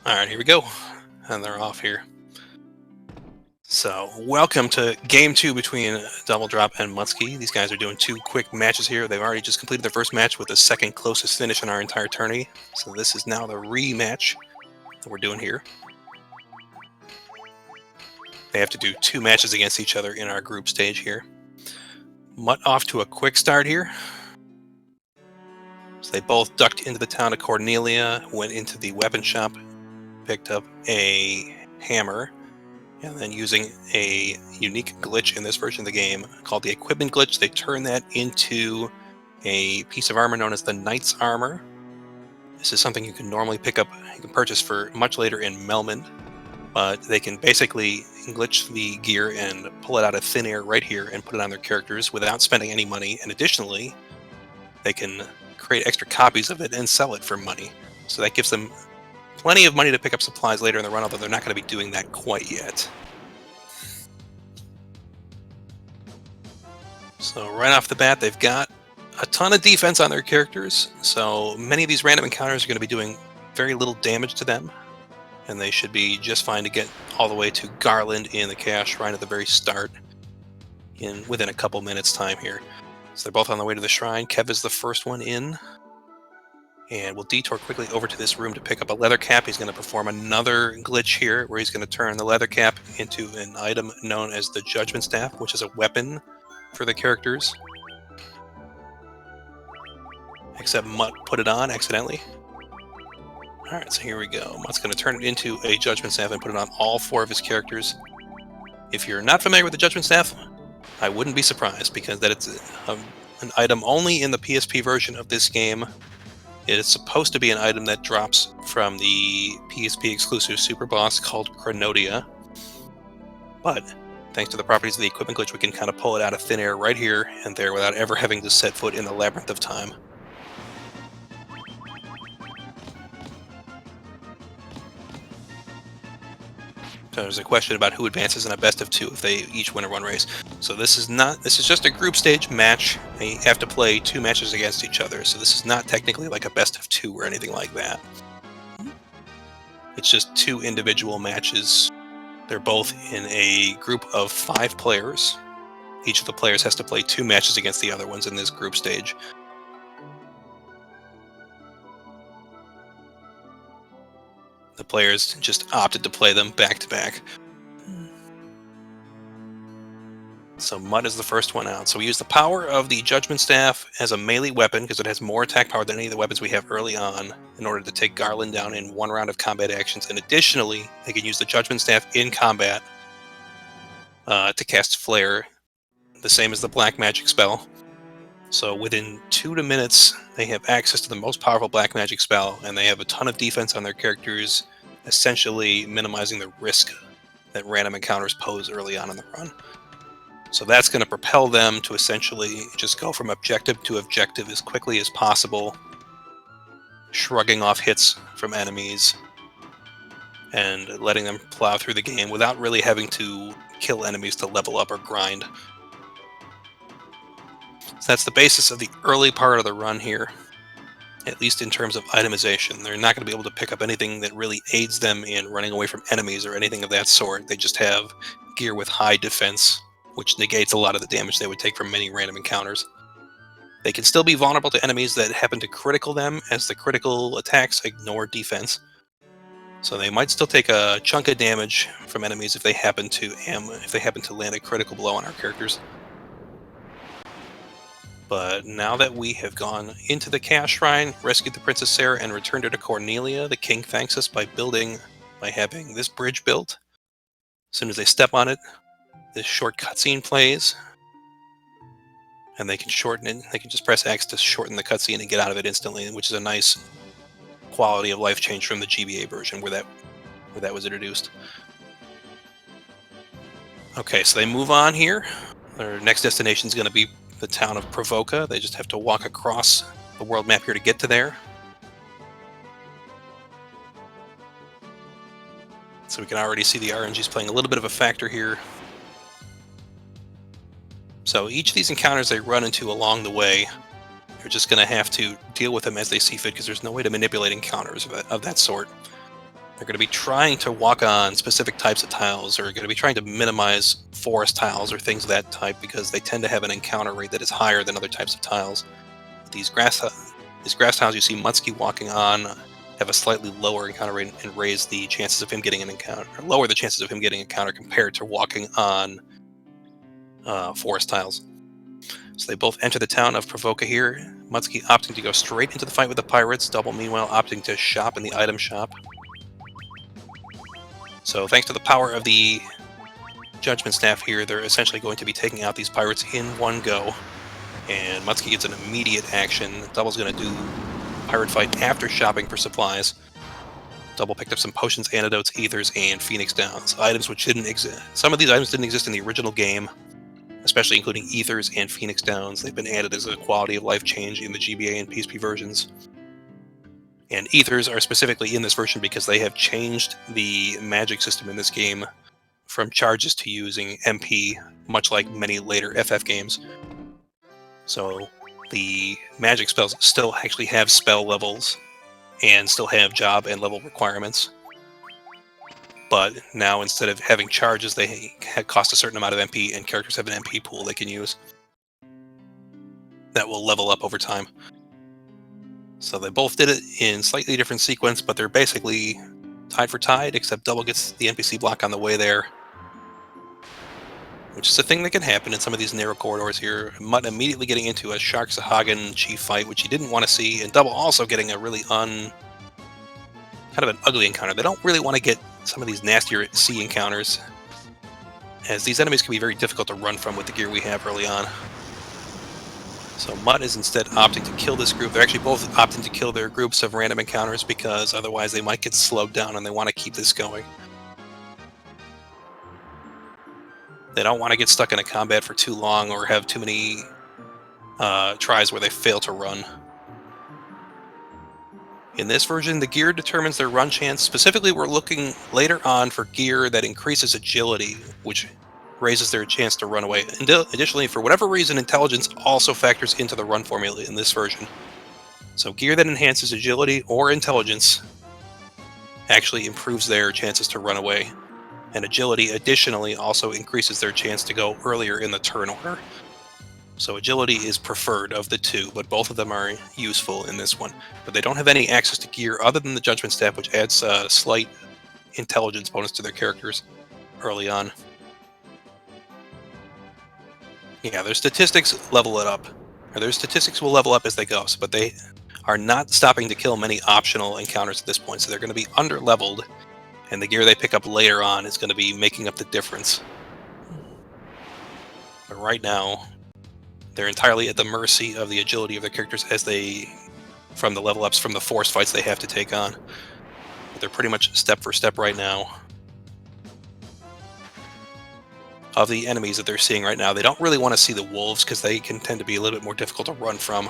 Alright, here we go. And they're off here. So, welcome to Game 2 between Dubidrop and Muttski. These guys are doing two quick matches here. They've already just completed their first match with the second closest finish in our entire tourney. So this is now the rematch that we're doing here. They have to do two matches against each other in our group stage here. Mutt off to a quick start here. So they both ducked into the town of Cornelia, went into the weapon shop, picked up a hammer, and then using a unique glitch in this version of the game called the equipment glitch, they turn that into a piece of armor known as the Knight's Armor. This is something you can normally pick up, you can purchase for much later in Melmond, but they can basically glitch the gear and pull it out of thin air right here and put it on their characters without spending any money, and additionally, they can create extra copies of it and sell it for money. So that gives them plenty of money to pick up supplies later in the run, although they're not going to be doing that quite yet. So right off the bat, they've got a ton of defense on their characters, so many of these random encounters are going to be doing very little damage to them, and they should be just fine to get all the way to Garland in the Chaos Shrine at the very start within a couple minutes time here. So they're both on the way to the shrine. Kev is the first one in. And we'll detour quickly over to this room to pick up a leather cap. He's going to perform another glitch here where he's going to turn the leather cap into an item known as the Judgment Staff, which is a weapon for the characters. Except Mutt put it on accidentally. Alright, so here we go. Mutt's going to turn it into a Judgment Staff and put it on all four of his characters. If you're not familiar with the Judgment Staff, I wouldn't be surprised, because that it's an item only in the PSP version of this game. It is supposed to be an item that drops from the PSP exclusive super boss called Chronodia. But thanks to the properties of the equipment glitch, we can kind of pull it out of thin air right here and there without ever having to set foot in the Labyrinth of Time. So there's a question about who advances in a best of two if they each win a run race. So this is just a group stage match. They have to play two matches against each other, so this is not technically like a best of two or anything like that. It's just two individual matches. They're both in a group of 5 players. Each of the players has to play 2 matches against the other ones in this group stage. The players just opted to play them back to back. So Mutt is the first one out. So we use the power of the Judgment Staff as a melee weapon because it has more attack power than any of the weapons we have early on in order to take Garland down in one round of combat actions. And additionally, they can use the Judgment Staff in combat to cast Flare, the same as the Black Magic spell. So within 2 minutes, they have access to the most powerful Black Magic spell, and they have a ton of defense on their characters, essentially minimizing the risk that random encounters pose early on in the run. So that's going to propel them to essentially just go from objective to objective as quickly as possible, shrugging off hits from enemies, and letting them plow through the game without really having to kill enemies to level up or grind. So that's the basis of the early part of the run here, at least in terms of itemization. They're not going to be able to pick up anything that really aids them in running away from enemies or anything of that sort. They just have gear with high defense, which negates a lot of the damage they would take from many random encounters. They can still be vulnerable to enemies that happen to critical them, as the critical attacks ignore defense. So they might still take a chunk of damage from enemies if they happen to land a critical blow on our characters. But now that we have gone into the Chaos Shrine, rescued the Princess Sarah, and returned her to Cornelia, the king thanks us by having this bridge built. As soon as they step on it, this short cutscene plays, and they can shorten it. They can just press X to shorten the cutscene and get out of it instantly, which is a nice quality of life change from the GBA version where that was introduced. Okay, so they move on here. Their next destination is going to be the town of Provoca. They just have to walk across the world map here to get to there. So we can already see the RNG is playing a little bit of a factor here. So each of these encounters they run into along the way, you're just going to have to deal with them as they see fit, because there's no way to manipulate encounters of that sort. They're going to be trying to walk on specific types of tiles, or going to be trying to minimize forest tiles or things of that type, because they tend to have an encounter rate that is higher than other types of tiles. These grass tiles you see Muttski walking on have a slightly lower encounter rate and raise the chances of him getting an encounter, or lower the chances of him getting an encounter compared to walking on forest tiles. So they both enter the town of Provoca here. Muttski opting to go straight into the fight with the pirates, Double meanwhile opting to shop in the item shop. So thanks to the power of the Judgment Staff here, they're essentially going to be taking out these pirates in one go. And Muttski gets an immediate action. Double's going to do pirate fight after shopping for supplies. Double picked up some potions, antidotes, ethers, and phoenix downs. Items which didn't exist. Some of these items didn't exist in the original game, especially including ethers and phoenix downs. They've been added as a quality of life change in the GBA and PSP versions. And ethers are specifically in this version because they have changed the magic system in this game from charges to using MP, much like many later FF games. So the magic spells still actually have spell levels and still have job and level requirements. But now instead of having charges, they cost a certain amount of MP, and characters have an MP pool they can use that will level up over time. So they both did it in slightly different sequence, but they're basically tied for tied, except Double gets the NPC block on the way there, which is a thing that can happen in some of these narrow corridors here. Mutt immediately getting into a Shark Sahagan chief fight, which he didn't want to see, and Double also getting a really kind of an ugly encounter. They don't really want to get some of these nastier sea encounters, as these enemies can be very difficult to run from with the gear we have early on. So Mutt is instead opting to kill this group. They're actually both opting to kill their groups of random encounters because otherwise they might get slowed down, and they want to keep this going. They don't want to get stuck in a combat for too long or have too many tries where they fail to run. In this version, the gear determines their run chance. Specifically, we're looking later on for gear that increases agility, which raises their chance to run away. Additionally, for whatever reason, intelligence also factors into the run formula in this version. So gear that enhances agility or intelligence actually improves their chances to run away. And agility additionally also increases their chance to go earlier in the turn order. So agility is preferred of the two, but both of them are useful in this one. But they don't have any access to gear other than the Judgment Staff, which adds a slight intelligence bonus to their characters early on. Yeah, their statistics level it up. Or their statistics will level up as they go, but they are not stopping to kill many optional encounters at this point, so they're going to be under-leveled, and the gear they pick up later on is going to be making up the difference. But right now, they're entirely at the mercy of the agility of their characters as from the level ups from the force fights they have to take on. But they're pretty much step for step right now. Of the enemies that they're seeing right now, they don't really want to see the wolves because they can tend to be a little bit more difficult to run from,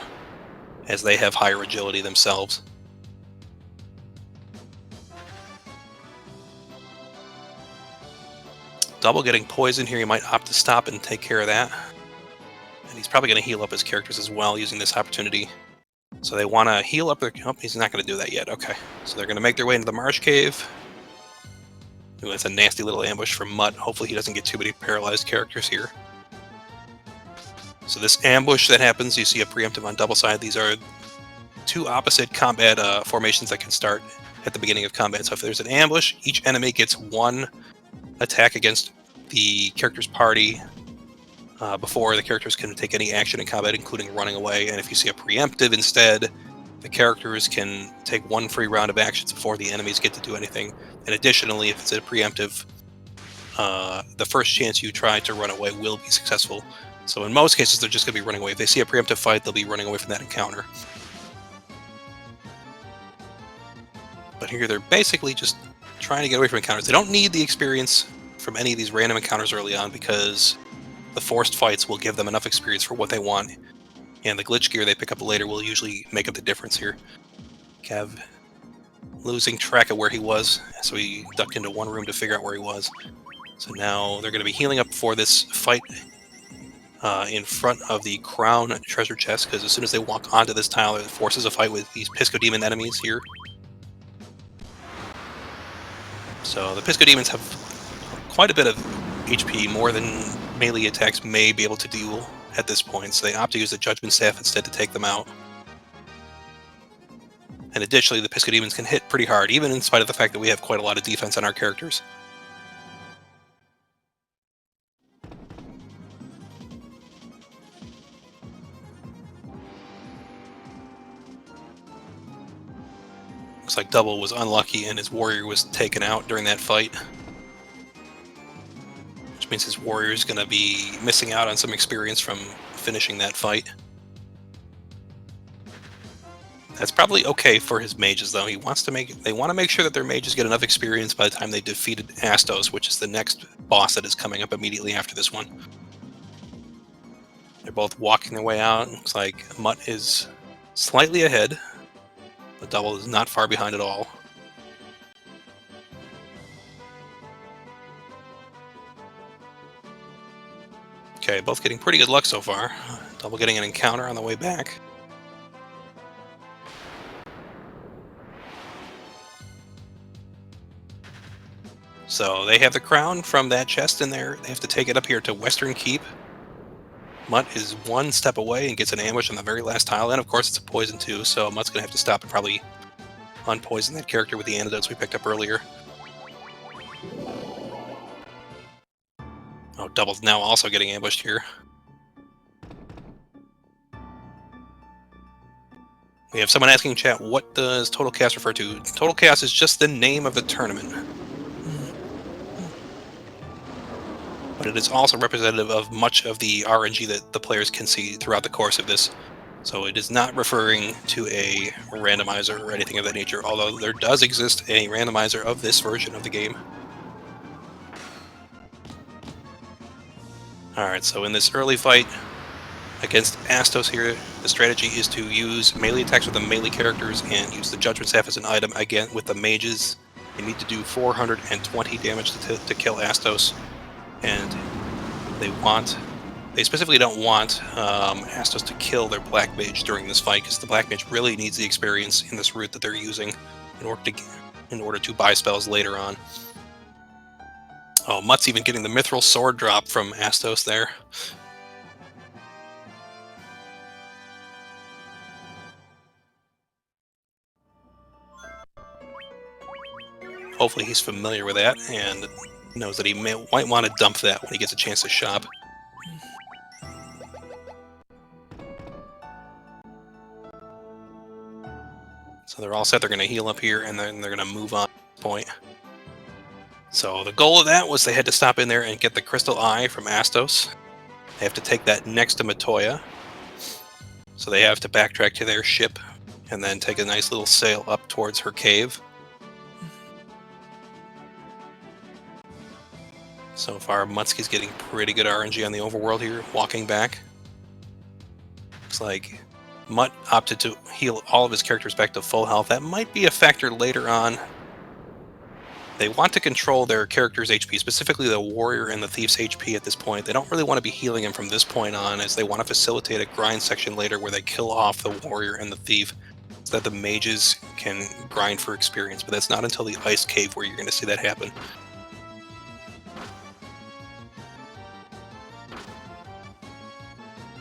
as they have higher agility themselves. Double getting poisoned here, he might opt to stop and take care of that. And he's probably going to heal up his characters as well using this opportunity. So they want to heal up their... Oh, he's not going to do that yet. Okay. So they're going to make their way into the Marsh Cave. Ooh, that's a nasty little ambush from Mutt. Hopefully he doesn't get too many paralyzed characters here. So this ambush that happens, you see a preemptive on Double side. These are two opposite combat formations that can start at the beginning of combat. So if there's an ambush, each enemy gets one attack against the character's party before the characters can take any action in combat, including running away. And if you see a preemptive instead, the characters can take one free round of actions before the enemies get to do anything. And additionally, if it's a preemptive, the first chance you try to run away will be successful. So in most cases, they're just going to be running away. If they see a preemptive fight, they'll be running away from that encounter. But here they're basically just trying to get away from encounters. They don't need the experience from any of these random encounters early on because the forced fights will give them enough experience for what they want. And the glitch gear they pick up later will usually make up the difference here. Kev losing track of where he was, so he ducked into one room to figure out where he was. So now they're going to be healing up for this fight in front of the Crown treasure chest, because as soon as they walk onto this tile, it forces a fight with these Pisco Demon enemies here. So the Pisco Demons have quite a bit of HP, more than melee attacks may be able to deal at this point, so they opt to use the Judgment Staff instead to take them out. And additionally, the Pisco Demons can hit pretty hard, even in spite of the fact that we have quite a lot of defense on our characters. Looks like Double was unlucky and his warrior was taken out during that fight. Which means his warrior is going to be missing out on some experience from finishing that fight. That's probably okay for his mages, though. They want to make sure that their mages get enough experience by the time they defeated Astos, which is the next boss that is coming up immediately after this one. They're both walking their way out. Looks like Mutt is slightly ahead, but Double is not far behind at all. Okay, both getting pretty good luck so far. Double getting an encounter on the way back. So they have the crown from that chest in there. They have to take it up here to Western Keep. Mutt is one step away and gets an ambush on the very last tile. And of course it's a poison too, so Mutt's going to have to stop and probably unpoison that character with the antidotes we picked up earlier. Oh, Double's now also getting ambushed here. We have someone asking in chat, what does Total Chaos refer to? Total Chaos is just the name of the tournament. But it is also representative of much of the RNG that the players can see throughout the course of this. So it is not referring to a randomizer or anything of that nature, although there does exist a randomizer of this version of the game. Alright, so in this early fight against Astos here, the strategy is to use melee attacks with the melee characters and use the Judgment Staff as an item. Again, with the mages, they need to do 420 damage to kill Astos. And they specifically don't want Astos to kill their Black Mage during this fight, because the Black Mage really needs the experience in this route that they're using in order to buy spells later on. Oh, Mutt's even getting the Mithril Sword drop from Astos there. Hopefully he's familiar with that and knows that he might want to dump that when he gets a chance to shop. So they're all set. They're going to heal up here, and then they're going to move on at this point. So the goal of that was they had to stop in there and get the Crystal Eye from Astos. They have to take that next to Matoya. So they have to backtrack to their ship and then take a nice little sail up towards her cave. So far, Muttski's getting pretty good RNG on the overworld here, walking back. Looks like Mutt opted to heal all of his characters back to full health. That might be a factor later on. They want to control their character's HP, specifically the warrior and the thief's HP at this point. They don't really want to be healing him from this point on, as they want to facilitate a grind section later where they kill off the warrior and the thief so that the mages can grind for experience. But that's not until the ice cave where you're going to see that happen.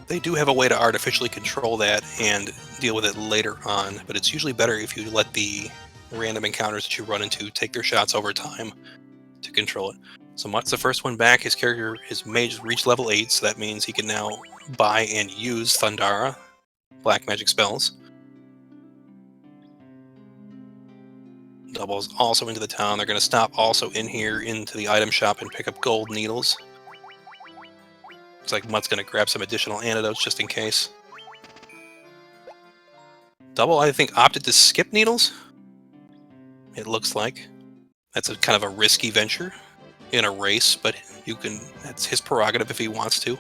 They do have a way to artificially control that and deal with it later on, but it's usually better if you let the random encounters that you run into take their shots over time to control it. So Mutt's the first one back. His mage reached level 8, so that means he can now buy and use Thundara, black magic spells. Double's also into the town. They're going to stop also in here into the item shop and pick up gold needles. Looks like Mutt's going to grab some additional antidotes just in case. Double, I think, opted to skip needles. It looks like. That's kind of a risky venture in a race, but that's his prerogative if he wants to.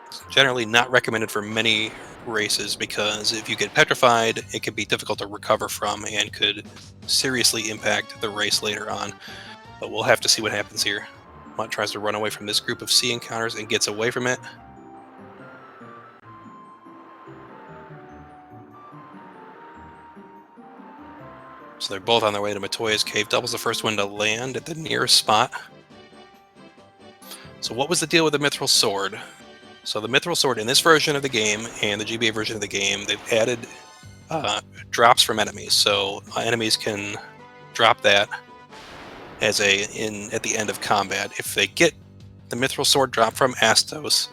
It's generally not recommended for many races because if you get petrified, it can be difficult to recover from and could seriously impact the race later on. But we'll have to see what happens here. Mutt tries to run away from this group of sea encounters and gets away from it. So they're both on their way to Matoya's cave. Double's the first one to land at the nearest spot. So what was the deal with the Mithril Sword? So the Mithril Sword in this version of the game and the GBA version of the game, they've added drops from enemies. So enemies can drop that as at the end of combat. If they get the Mithril Sword drop from Astos,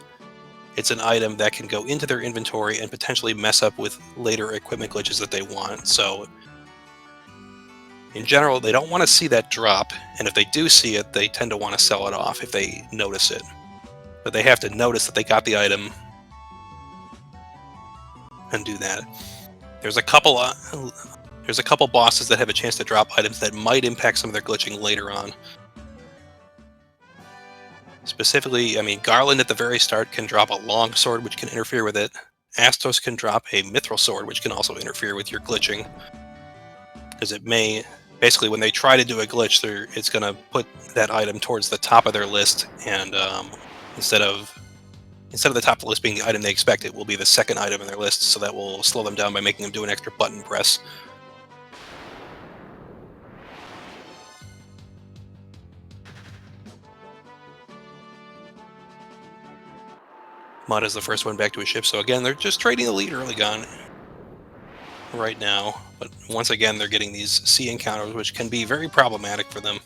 it's an item that can go into their inventory and potentially mess up with later equipment glitches that they want. So in general, they don't want to see that drop, and if they do see it, they tend to want to sell it off if they notice it. But they have to notice that they got the item and do that. There's a couple bosses that have a chance to drop items that might impact some of their glitching later on. Specifically, I mean, Garland at the very start can drop a long sword, which can interfere with it. Astos can drop a Mithril Sword, which can also interfere with your glitching. Because it may, basically, when they try to do a glitch, it's going to put that item towards the top of their list, and instead of the top of the list being the item they expect, it will be the second item in their list, so that will slow them down by making them do an extra button press. Mud is the first one back to his ship, so again, they're just trading the lead early on right now, but once again, they're getting these sea encounters, which can be very problematic for them.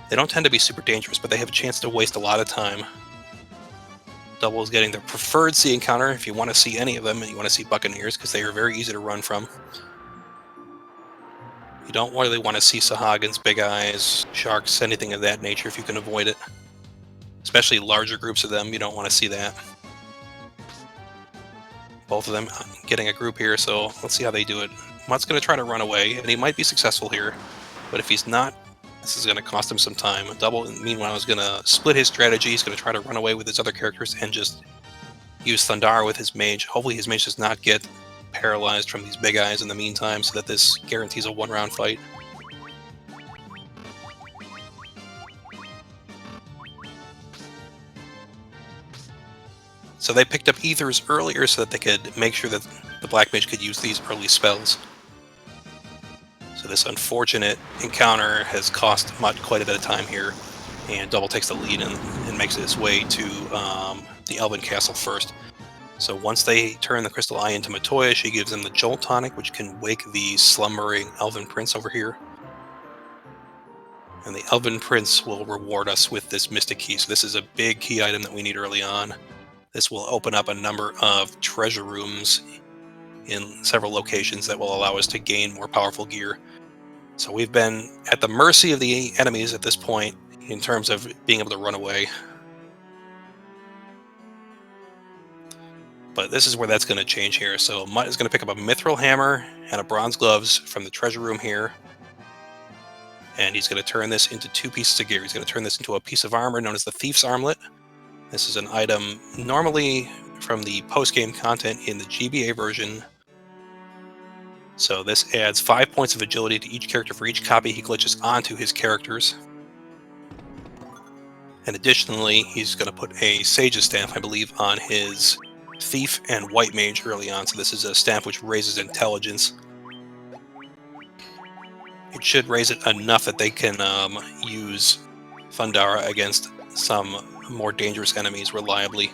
They don't tend to be super dangerous, but they have a chance to waste a lot of time. Double is getting the preferred sea encounter if you want to see any of them, and you want to see Buccaneers, because they are very easy to run from. You don't really want to see Sahagins, Big Eyes, Sharks, anything of that nature if you can avoid it. Especially larger groups of them, you don't want to see that. Both of them getting a group here, so let's see how they do it. Mutt's going to try to run away, and he might be successful here, but if he's not, this is going to cost him some time. Double, meanwhile, is going to split his strategy. He's going to try to run away with his other characters and just use Thundara with his mage. Hopefully his mage does not get paralyzed from these Big Eyes in the meantime, so that this guarantees a one-round fight. So they picked up Ethers earlier so that they could make sure that the Black Mage could use these early spells. So this unfortunate encounter has cost Mutt quite a bit of time here, and Double takes the lead and makes its way to the Elven Castle first. So once they turn the Crystal Eye into Matoya, she gives him the Jolt Tonic, which can wake the slumbering Elven Prince over here. And the Elven Prince will reward us with this Mystic Key. So this is a big key item that we need early on. This will open up a number of treasure rooms in several locations that will allow us to gain more powerful gear. So we've been at the mercy of the enemies at this point in terms of being able to run away. But this is where that's going to change here. So Mutt is going to pick up a Mithril Hammer and a Bronze Gloves from the treasure room here. And he's going to turn this into two pieces of gear. He's going to turn this into a piece of armor known as the Thief's Armlet. This is an item normally from the post-game content in the GBA version. So this adds 5 points of agility to each character for each copy he glitches onto his characters. And additionally, he's going to put a Sage's Staff, I believe, on his Thief and White Mage early on. So this is a staff which raises intelligence. It should raise it enough that they can use Thundara against some more dangerous enemies reliably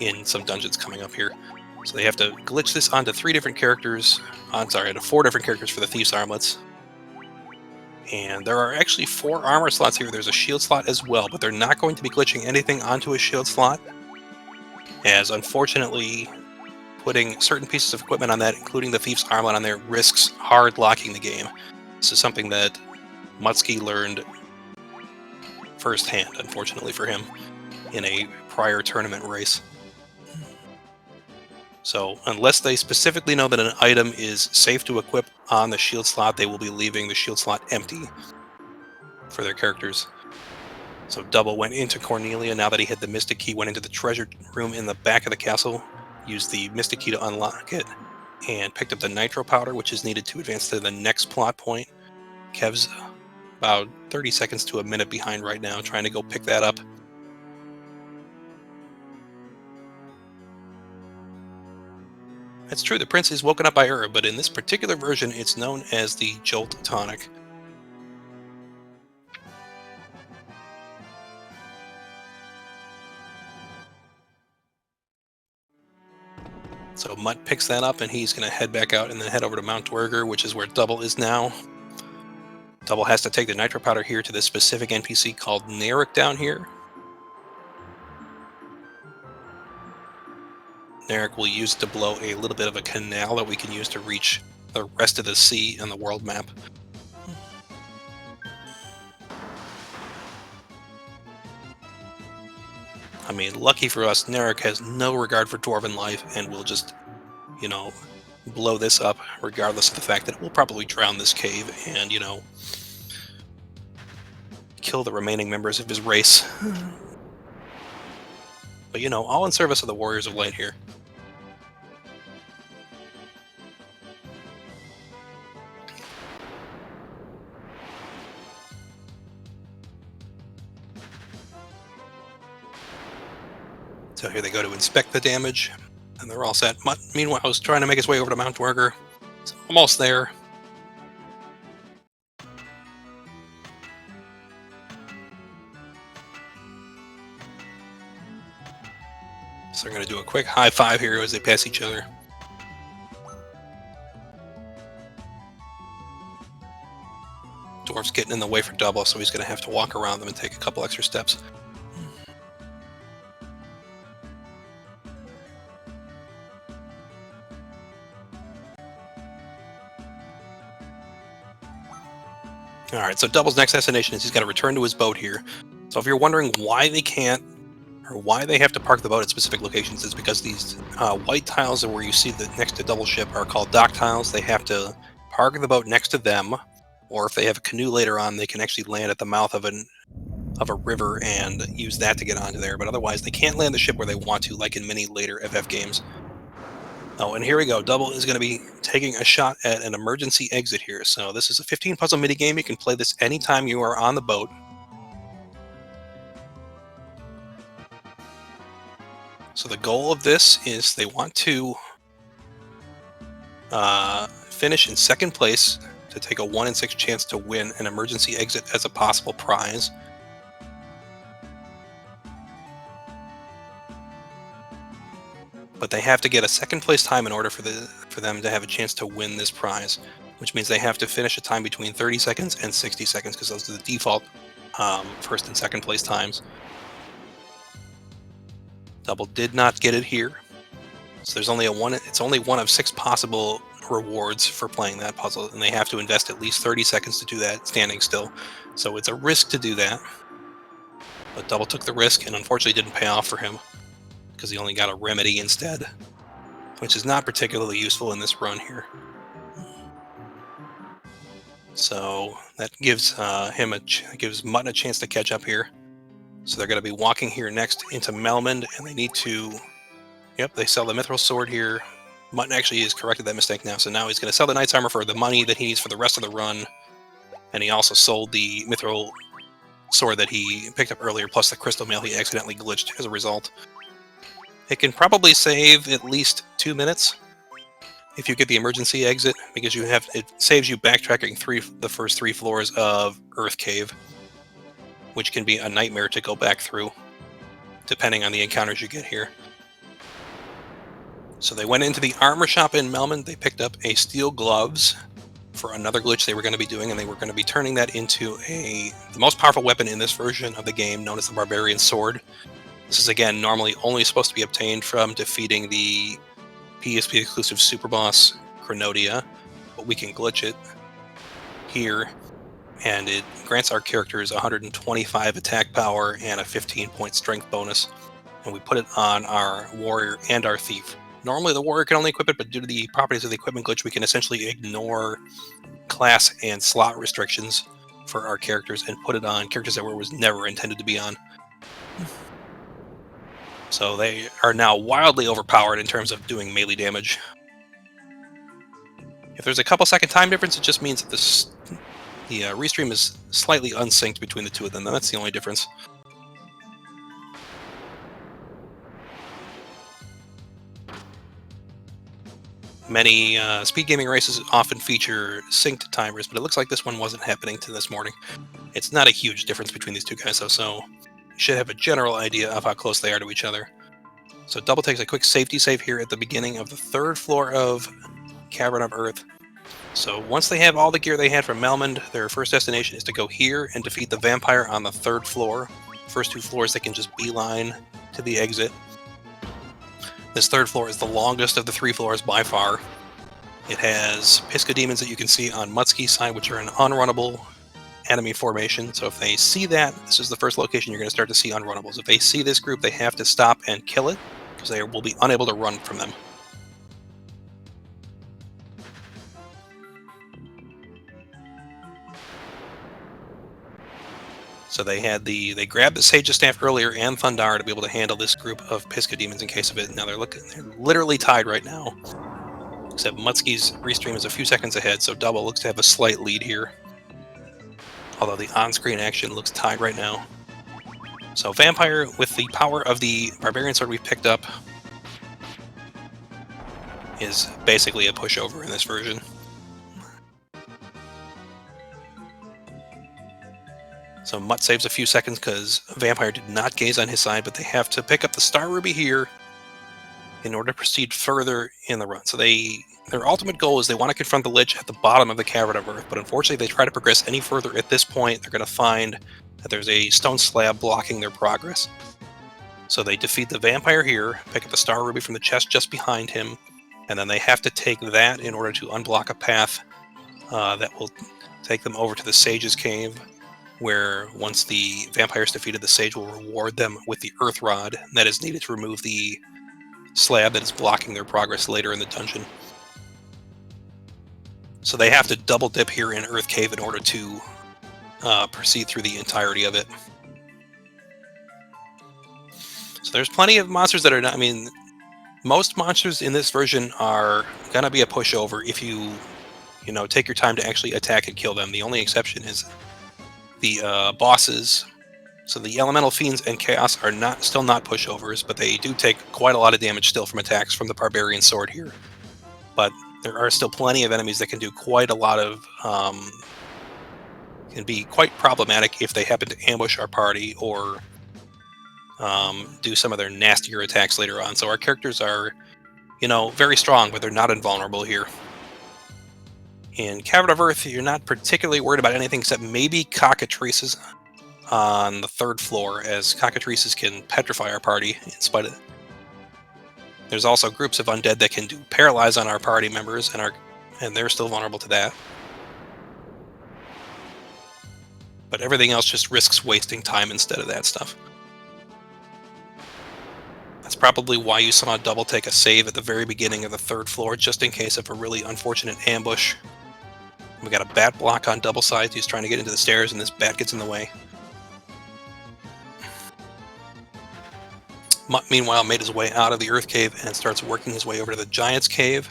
in some dungeons coming up here. So they have to glitch this onto onto 4 different characters for the Thief's Armlets. And there are actually 4 armor slots here. There's a shield slot as well, but they're not going to be glitching anything onto a shield slot, as unfortunately putting certain pieces of equipment on that, including the Thief's Armlet on there, risks hard locking the game. This is something that Muttski learned firsthand, unfortunately for him, in a prior tournament race. So unless they specifically know that an item is safe to equip on the shield slot, they will be leaving the shield slot empty for their characters. So Double went into Cornelia. Now that he had the Mystic Key, went into the treasure room in the back of the castle, used the Mystic Key to unlock it, and picked up the Nitro Powder, which is needed to advance to the next plot point. Kev's about 30 seconds to a minute behind right now, trying to go pick that up. It's true, the prince is woken up by Ur, but in this particular version, it's known as the Jolt Tonic. So Mutt picks that up, and he's going to head back out and then head over to Mount Dwerger, which is where Double is now. Double has to take the nitro powder here to this specific NPC called Narek down here. Narek will use to blow a little bit of a canal that we can use to reach the rest of the sea on the world map. I mean, lucky for us, Narek has no regard for Dwarven life and will just, you know, blow this up regardless of the fact that it will probably drown this cave and, you know, kill the remaining members of his race. But, you know, all in service of the Warriors of Light here. So here they go to inspect the damage, and they're all set. Meanwhile, I was trying to make his way over to Mount Dwerger. He's almost there. So they're going to do a quick high five here as they pass each other. Dwarf's getting in the way for Double, so he's going to have to walk around them and take a couple extra steps. Alright, so Double's next destination is he's got to return to his boat here. So if you're wondering why they can't, or why they have to park the boat at specific locations, it's because these white tiles where you see the next to Double ship are called dock tiles. They have to park the boat next to them, or if they have a canoe later on, they can actually land at the mouth of a river and use that to get onto there. But otherwise, they can't land the ship where they want to, like in many later FF games. Oh, and here we go. Double is going to be taking a shot at an emergency exit here. So this is a 15 puzzle minigame. You can play this anytime you are on the boat. So the goal of this is they want to finish in second place to take a 1 in 6 chance to win an emergency exit as a possible prize. But they have to get a second place time in order for them to have a chance to win this prize, which means they have to finish a time between 30 seconds and 60 seconds because those are the default first and second place times. Double did not get it here, so there's only it's only one of 6 possible rewards for playing that puzzle, and they have to invest at least 30 seconds to do that standing still. So it's a risk to do that, but Double took the risk and unfortunately didn't pay off for him, because he only got a remedy instead, which is not particularly useful in this run here. So that gives gives Mutt a chance to catch up here. So they're going to be walking here next into Melmond, and they need to. Yep, they sell the Mithril Sword here. Mutt actually has corrected that mistake now, so now he's going to sell the Knight's Armor for the money that he needs for the rest of the run, and he also sold the Mithril Sword that he picked up earlier, plus the Crystal Mail he accidentally glitched as a result. It can probably save at least 2 minutes if you get the emergency exit, because it saves you backtracking the first 3 floors of Earth Cave, which can be a nightmare to go back through, depending on the encounters you get here. So they went into the armor shop in Melmond. They picked up a steel gloves for another glitch they were going to be doing, and they were going to be turning that into the most powerful weapon in this version of the game, known as the Barbarian Sword. This is, again, normally only supposed to be obtained from defeating the PSP exclusive super boss Chronodia, but we can glitch it here, and it grants our characters 125 attack power and a 15-point strength bonus, and we put it on our warrior and our thief. Normally the warrior can only equip it, but due to the properties of the equipment glitch, we can essentially ignore class and slot restrictions for our characters and put it on characters that was never intended to be on. So they are now wildly overpowered in terms of doing melee damage. If there's a couple second time difference, it just means that the restream is slightly unsynced between the two of them. That's the only difference. Many speed gaming races often feature synced timers, but it looks like this one wasn't happening to this morning. It's not a huge difference between these two guys, though, so you should have a general idea of how close they are to each other. So Double takes a quick safety save here at the beginning of the 3rd floor of Cavern of Earth. So once they have all the gear they had from Melmond, their first destination is to go here and defeat the vampire on the 3rd floor. First 2 floors they can just beeline to the exit. This 3rd floor is the longest of the 3 floors by far. It has Pisca demons that you can see on Muttski's side, which are an unrunnable enemy formation. So if they see that, this is the first location you're going to start to see unrunnables. If they see this group, they have to stop and kill it, because they will be unable to run from them. So they grabbed the Sage's Staff earlier and Thundar to be able to handle this group of Pisca demons in case of it. Now they're literally tied right now. Except Muttski's restream is a few seconds ahead, so Double looks to have a slight lead here. Although the on-screen action looks tied right now. So Vampire, with the power of the Barbarian Sword we've picked up, is basically a pushover in this version. So Mutt saves a few seconds because Vampire did not gaze on his side, but they have to pick up the Star Ruby here in order to proceed further in the run. So their ultimate goal is they want to confront the Lich at the bottom of the Cavern of Earth, but unfortunately if they try to progress any further at this point, they're going to find that there's a stone slab blocking their progress. So they defeat the Vampire here, pick up the Star Ruby from the chest just behind him, and then they have to take that in order to unblock a path that will take them over to the Sage's Cave, where once the Vampire is defeated, the Sage will reward them with the Earth Rod that is needed to remove the slab that is blocking their progress later in the dungeon. So they have to double dip here in Earth Cave in order to proceed through the entirety of it. So there's plenty of monsters that are not, I mean, most monsters in this version are gonna be a pushover if you take your time to actually attack and kill them. The only exception is the bosses. So the Elemental Fiends and Chaos are still not pushovers, but they do take quite a lot of damage still from attacks from the Barbarian Sword here. But there are still plenty of enemies that can do quite a lot of, can be quite problematic if they happen to ambush our party or do some of their nastier attacks later on. So our characters are, very strong, but they're not invulnerable here. In Cavern of Earth, you're not particularly worried about anything except maybe cockatrices on the 3rd floor, as cockatrices can petrify our party in spite of it. There's also groups of undead that can do paralyze on our party members, and they're still vulnerable to that. But everything else just risks wasting time instead of that stuff. That's probably why you saw Double take a save at the very beginning of the 3rd floor, just in case of a really unfortunate ambush. We got a bat block on Double side. He's trying to get into the stairs, and this bat gets in the way. Mutt, meanwhile, made his way out of the Earth Cave and starts working his way over to the Giant's Cave.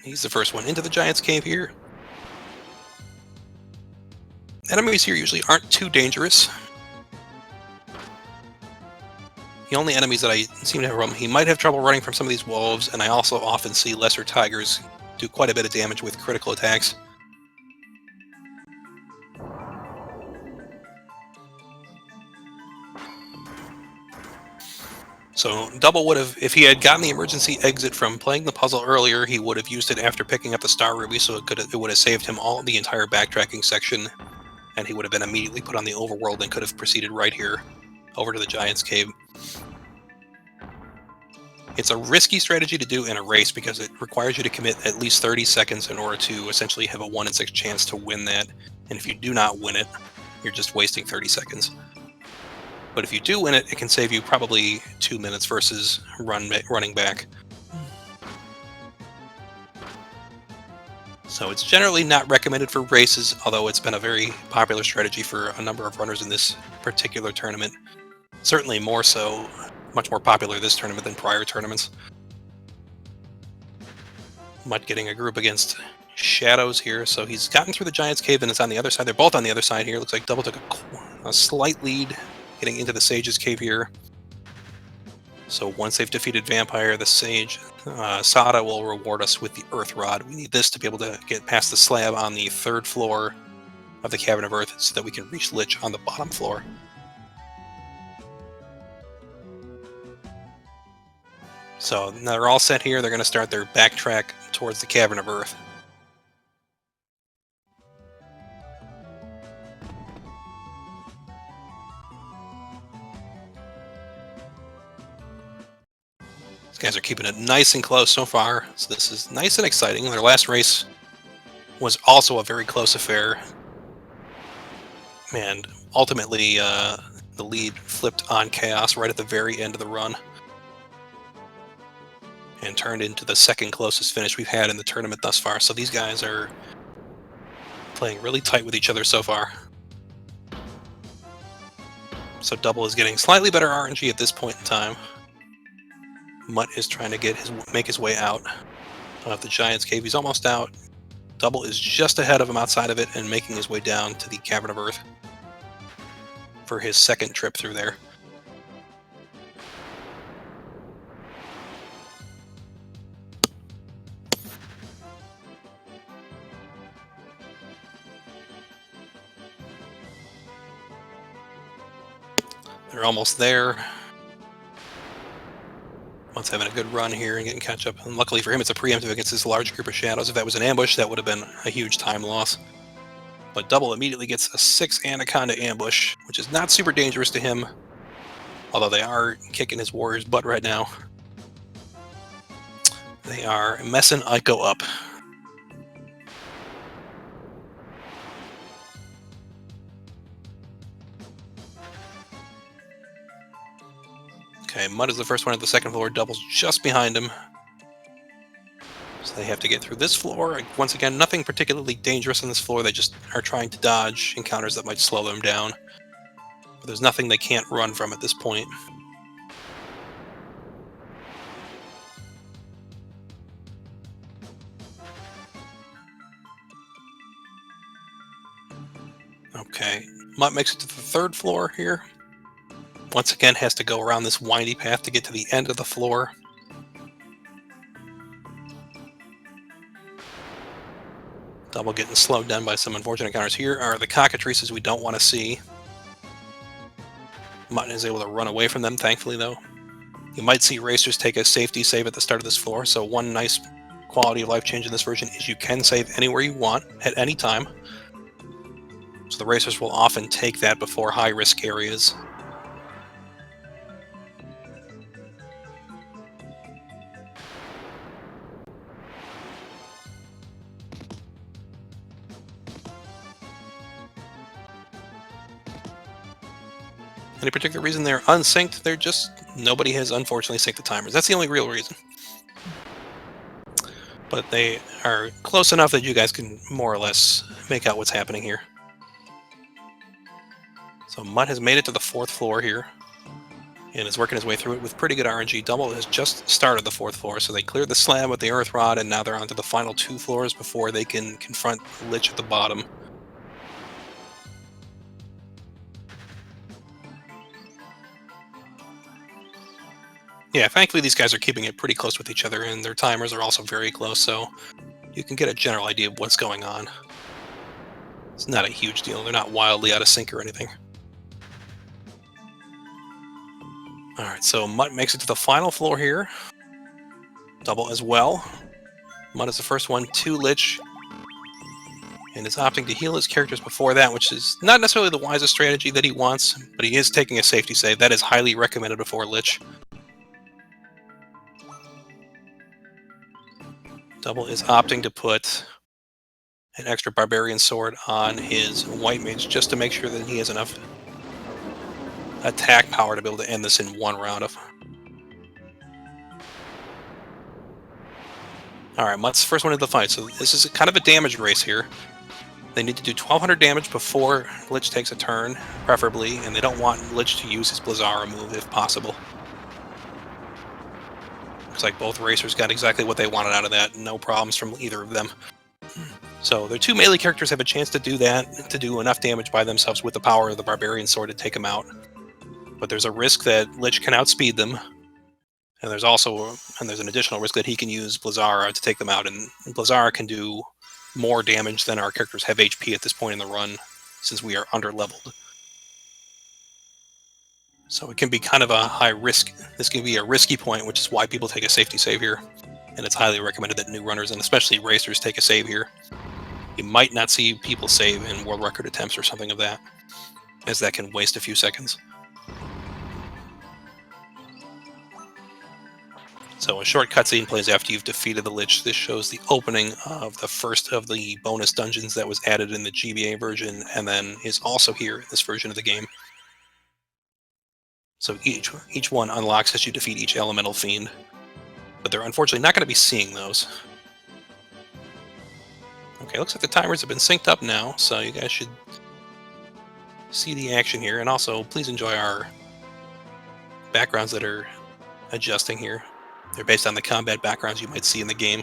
He's the first one into the Giant's Cave here. Enemies here usually aren't too dangerous. The only enemies that I seem to have problem, he might have trouble running from some of these wolves, and I also often see lesser tigers do quite a bit of damage with critical attacks. So Double would have, if he had gotten the emergency exit from playing the puzzle earlier, he would have used it after picking up the Star Ruby, so it would have saved him the entire backtracking section, and he would have been immediately put on the overworld and could have proceeded right here over to the Giant's Cave. It's a risky strategy to do in a race because it requires you to commit at least 30 seconds in order to essentially have a 1 in 6 chance to win that, and if you do not win it, you're just wasting 30 seconds. But if you do win it, it can save you probably 2 minutes versus running back. So it's generally not recommended for races, although it's been a very popular strategy for a number of runners in this particular tournament. Certainly more so, much more popular this tournament than prior tournaments. Mutt getting a group against Shadows here, so he's gotten through the Giant's Cave and it's on the other side. They're both on the other side here. Looks like Double took a slight lead getting into the Sage's cave here. So once they've defeated Vampire, the Sage, Sada will reward us with the Earth Rod. We need this to be able to get past the slab on the 3rd floor of the Cavern of Earth so that we can reach Lich on the bottom floor. So now they're all set here. They're going to start their backtrack towards the Cavern of Earth. These guys are keeping it nice and close so far. So this is nice and exciting. Their last race was also a very close affair. And ultimately, the lead flipped on Chaos right at the very end of the run. And turned into the 2nd closest finish we've had in the tournament thus far. So these guys are playing really tight with each other so far. So Double is getting slightly better RNG at this point in time. Mutt is trying to make his way out of the Giant's Cave. He's almost out. Double is just ahead of him outside of it and making his way down to the Cavern of Earth for his 2nd trip through there. They're almost there. Mutt's having a good run here and getting catch up. And luckily for him, it's a preemptive against this large group of shadows. If that was an ambush, that would have been a huge time loss. But Double immediately gets a 6 Anaconda ambush, which is not super dangerous to him. Although they are kicking his warrior's butt right now. They are messing Ico up. Okay, Mutt is the first one at the 2nd floor. Double's just behind him. So they have to get through this floor. Once again, nothing particularly dangerous on this floor. They just are trying to dodge encounters that might slow them down. But there's nothing they can't run from at this point. Okay, Mutt makes it to the 3rd floor here. Once again, has to go around this windy path to get to the end of the floor. Double getting slowed down by some unfortunate encounters. Here are the cockatrices we don't want to see. Mutt is able to run away from them, thankfully, though. You might see racers take a safety save at the start of this floor, so one nice quality of life change in this version is you can save anywhere you want, at any time. So the racers will often take that before high-risk areas. Any particular reason they're unsynced? They're just... nobody has unfortunately synced the timers. That's the only real reason. But they are close enough that you guys can more or less make out what's happening here. So Mutt has made it to the 4th floor here. And is working his way through it with pretty good RNG. Double has just started the 4th floor, so they cleared the slab with the Earth Rod, and now they're on to the final 2 floors before they can confront Lich at the bottom. Yeah, thankfully these guys are keeping it pretty close with each other, and their timers are also very close, so you can get a general idea of what's going on. It's not a huge deal. They're not wildly out of sync or anything. Alright, so Mutt makes it to the final floor here. Double as well. Mutt is the first one to Lich, and is opting to heal his characters before that, which is not necessarily the wisest strategy that he wants, but he is taking a safety save. That is highly recommended before Lich. Double is opting to put an extra Barbarian Sword on his White Mage just to make sure that he has enough attack power to be able to end this in one round of. Alright, Mutt's first one into the fight, so this is kind of a damage race here. They need to do 1200 damage before Lich takes a turn, preferably, and they don't want Lich to use his Blizzara move if possible. Looks like both racers got exactly what they wanted out of that. No problems from either of them. So their two melee characters have a chance to do that, to do enough damage by themselves with the power of the Barbarian Sword to take them out. but there's a risk that Lich can outspeed them, and there's an additional risk that he can use Blizzara to take them out, and Blizzara can do more damage than our characters have HP at this point in the run, since we are under-leveled. So it can be kind of a high risk. This can be a risky point, which is why people take a safety save here. And it's highly recommended that new runners, and especially racers, take a save here. You might not see people save in world record attempts or something of that, as that can waste a few seconds. So a short cutscene plays after you've defeated the Lich. This shows the opening of the first of the bonus dungeons that was added in the GBA version, and then is also here in this version of the game. So each one unlocks as you defeat each elemental fiend, but they're unfortunately not going to be seeing those. Okay, looks like the timers have been synced up now, so you guys should see the action here. And also, please enjoy our backgrounds that are adjusting here. They're based on the combat backgrounds you might see in the game.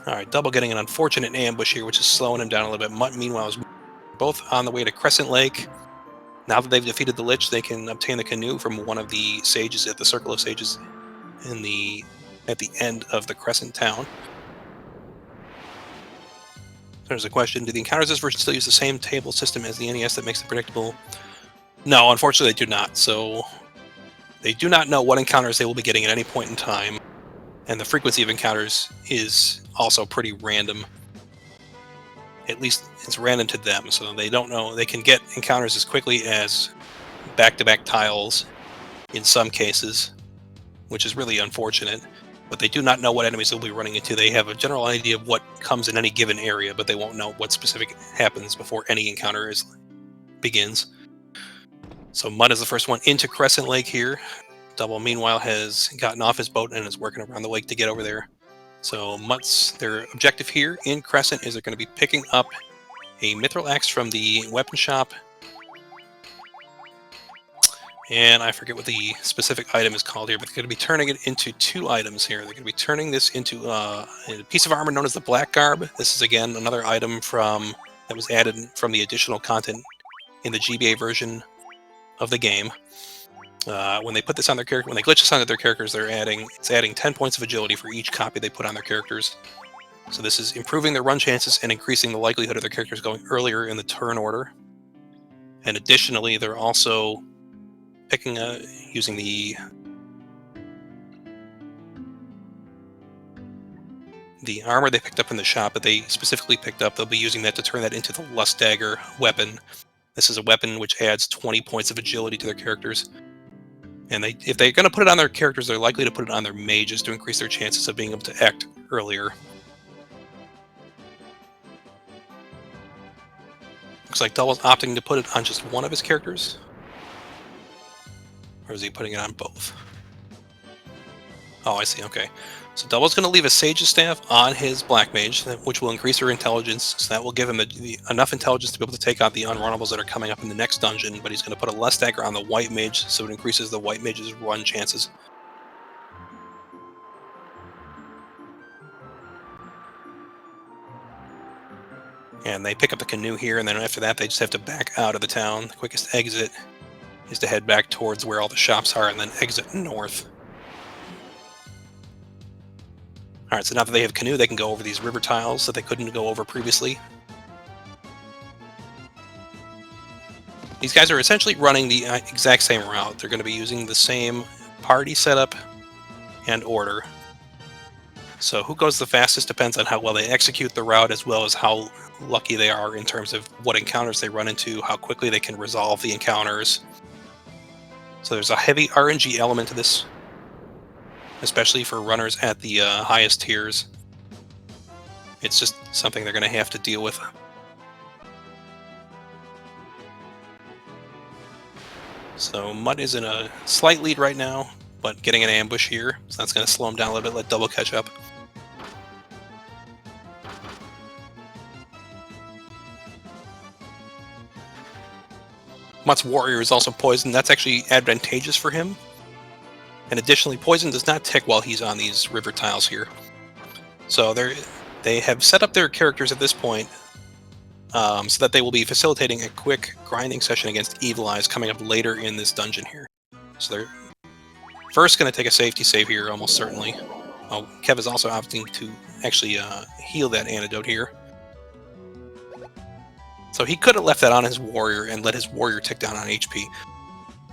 Alright, Double getting an unfortunate ambush here, which is slowing him down a little bit. Mutt, meanwhile, is both on the way to Crescent Lake. Now that they've defeated the Lich, they can obtain the canoe from one of the sages at the Circle of Sages at the end of the Crescent Town. There's a question: do the encounters this version still use the same table system as the NES that makes it predictable? No, unfortunately they do not. So they do not know what encounters they will be getting at any point in time, and the frequency of encounters is also pretty random. At least it's random to them, so they don't know. They can get encounters as quickly as back-to-back tiles in some cases, which is really unfortunate. But they do not know what enemies they'll be running into. They have a general idea of what comes in any given area, but they won't know what specific happens before any encounter begins. So Mutt is the first one into Crescent Lake here. Double, meanwhile, has gotten off his boat and is working around the lake to get over there. So their objective here in Crescent is they're going to be picking up a Mithril Axe from the weapon shop. And I forget what the specific item is called here, but they're going to be turning it into two items here. They're going to be turning this into a piece of armor known as the Black Garb. This is, again, another item that was added from the additional content in the GBA version of the game. When they put this on their character, when they glitch this onto their characters, it's adding 10 points of agility for each copy they put on their characters. So this is improving their run chances and increasing the likelihood of their characters going earlier in the turn order. And additionally, they're also using the armor they picked up in the shop that they specifically picked up. They'll be using that to turn that into the Lust Dagger weapon. This is a weapon which adds 20 points of agility to their characters. And if they're going to put it on their characters, they're likely to put it on their mages to increase their chances of being able to act earlier. Looks like Double's opting to put it on just one of his characters. Or is he putting it on both? Oh, I see, okay. So Double's going to leave a Sage's Staff on his Black Mage, which will increase their intelligence, so that will give him enough intelligence to be able to take out the unrunnables that are coming up in the next dungeon, but he's going to put a Lust Dagger on the White Mage, so it increases the White Mage's run chances. And they pick up the canoe here, and then after that they just have to back out of the town. The quickest exit is to head back towards where all the shops are, and then exit north. Alright, so now that they have canoe, they can go over these river tiles that they couldn't go over previously. These guys are essentially running the exact same route. They're going to be using the same party setup and order. So who goes the fastest depends on how well they execute the route, as well as how lucky they are in terms of what encounters they run into, how quickly they can resolve the encounters. So there's a heavy RNG element to this, especially for runners at the highest tiers. It's just something they're going to have to deal with. So Mutt is in a slight lead right now, but getting an ambush here, so that's going to slow him down a little bit, let Double catch up. Mutt's warrior is also poisoned. That's actually advantageous for him. And additionally, poison does not tick while he's on these river tiles here. So they have set up their characters at this point so that they will be facilitating a quick grinding session against Evil Eyes coming up later in this dungeon here. So they're first going to take a safety save here, almost certainly. Oh, Kev is also opting to actually heal that antidote here. So he could have left that on his warrior and let his warrior tick down on HP.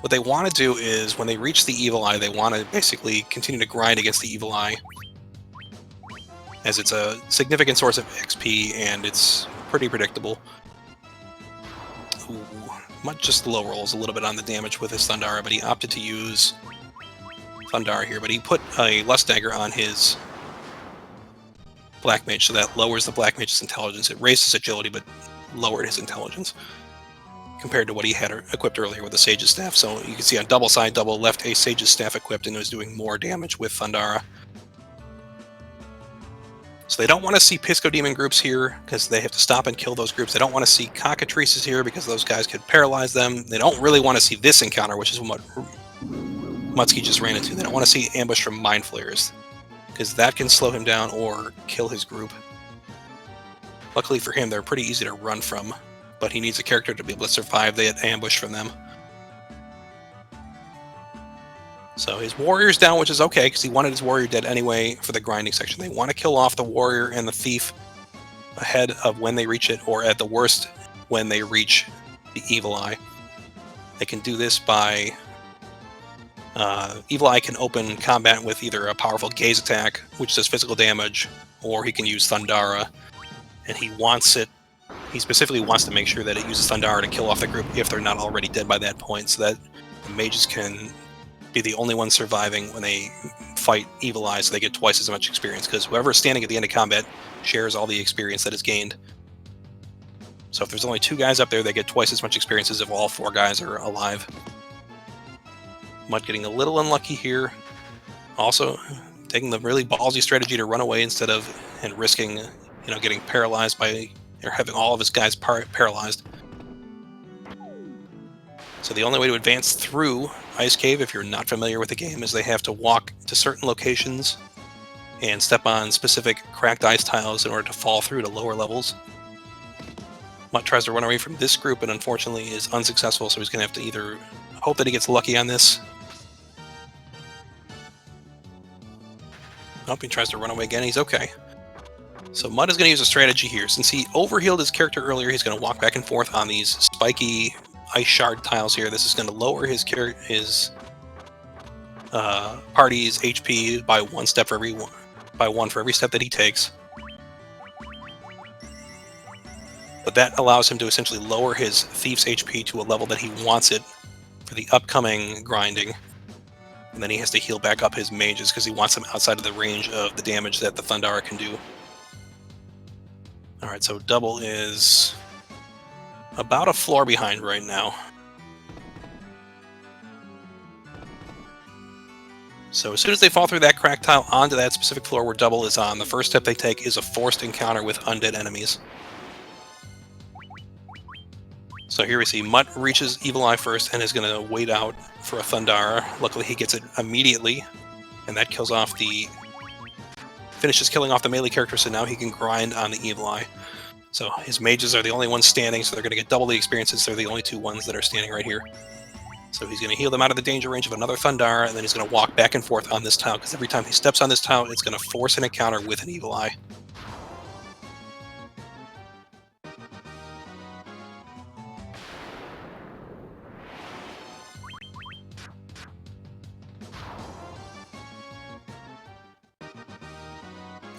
What they want to do is, when they reach the Evil Eye, they want to basically continue to grind against the Evil Eye, as it's a significant source of XP and it's pretty predictable. Ooh, Mutt just low rolls a little bit on the damage with his Thundara, but he opted to use Thundara here. But he put a Lust Dagger on his Black Mage, so that lowers the Black Mage's intelligence. It raises agility, but lowered his intelligence compared to what he had equipped earlier with the Sage's Staff. So you can see on double side, double left a Sage's Staff equipped and was doing more damage with Thundara. So they don't want to see Pisco Demon groups here because they have to stop and kill those groups. They don't want to see Cockatrices here because those guys could paralyze them. They don't really want to see this encounter, which is what Muttski just ran into. They don't want to see ambush from Mind Flayers because that can slow him down or kill his group. Luckily for him, they're pretty easy to run from, but he needs a character to be able to survive that ambush from them. So his warrior's down, which is okay, because he wanted his warrior dead anyway for the grinding section. They want to kill off the warrior and the thief ahead of when they reach it, or at the worst, when they reach the Evil Eye. They can do this by... Evil Eye can open combat with either a powerful gaze attack, which does physical damage, or he can use Thundara, and he wants it. He specifically wants to make sure that it uses Thundara to kill off the group if they're not already dead by that point, so that the mages can be the only ones surviving when they fight Evil Eye, so they get twice as much experience, because whoever is standing at the end of combat shares all the experience that is gained. So if there's only 2 guys up there, they get twice as much experience as if all 4 guys are alive. Mutt getting a little unlucky here. Also, taking the really ballsy strategy to run away instead of and risking, getting paralyzed by, or having all of his guys paralyzed. So the only way to advance through Ice Cave, if you're not familiar with the game, is they have to walk to certain locations and step on specific cracked ice tiles in order to fall through to lower levels. Mutt tries to run away from this group and unfortunately is unsuccessful, so he's going to have to either hope that he gets lucky on this. Nope, he tries to run away again. He's okay. So Mutt is going to use a strategy here. Since he overhealed his character earlier, he's going to walk back and forth on these spiky ice shard tiles here. This is going to lower his party's HP by 1 step for every step that he takes. But that allows him to essentially lower his thief's HP to a level that he wants it for the upcoming grinding. And then he has to heal back up his mages because he wants them outside of the range of the damage that the Thundara can do. Alright, so double is about a floor behind right now. So as soon as they fall through that cracked tile onto that specific floor where double is on, the first step they take is a forced encounter with undead enemies. So here we see Mutt reaches Evil Eye first and is going to wait out for a Thundara. Luckily he gets it immediately, and that kills off finishes killing off the melee character, so now he can grind on the Evil Eye. So his mages are the only ones standing, so they're going to get double the experiences. They're the only 2 ones that are standing right here. So he's going to heal them out of the danger range of another Thundara, and then he's going to walk back and forth on this tile, because every time he steps on this tile, it's going to force an encounter with an Evil Eye.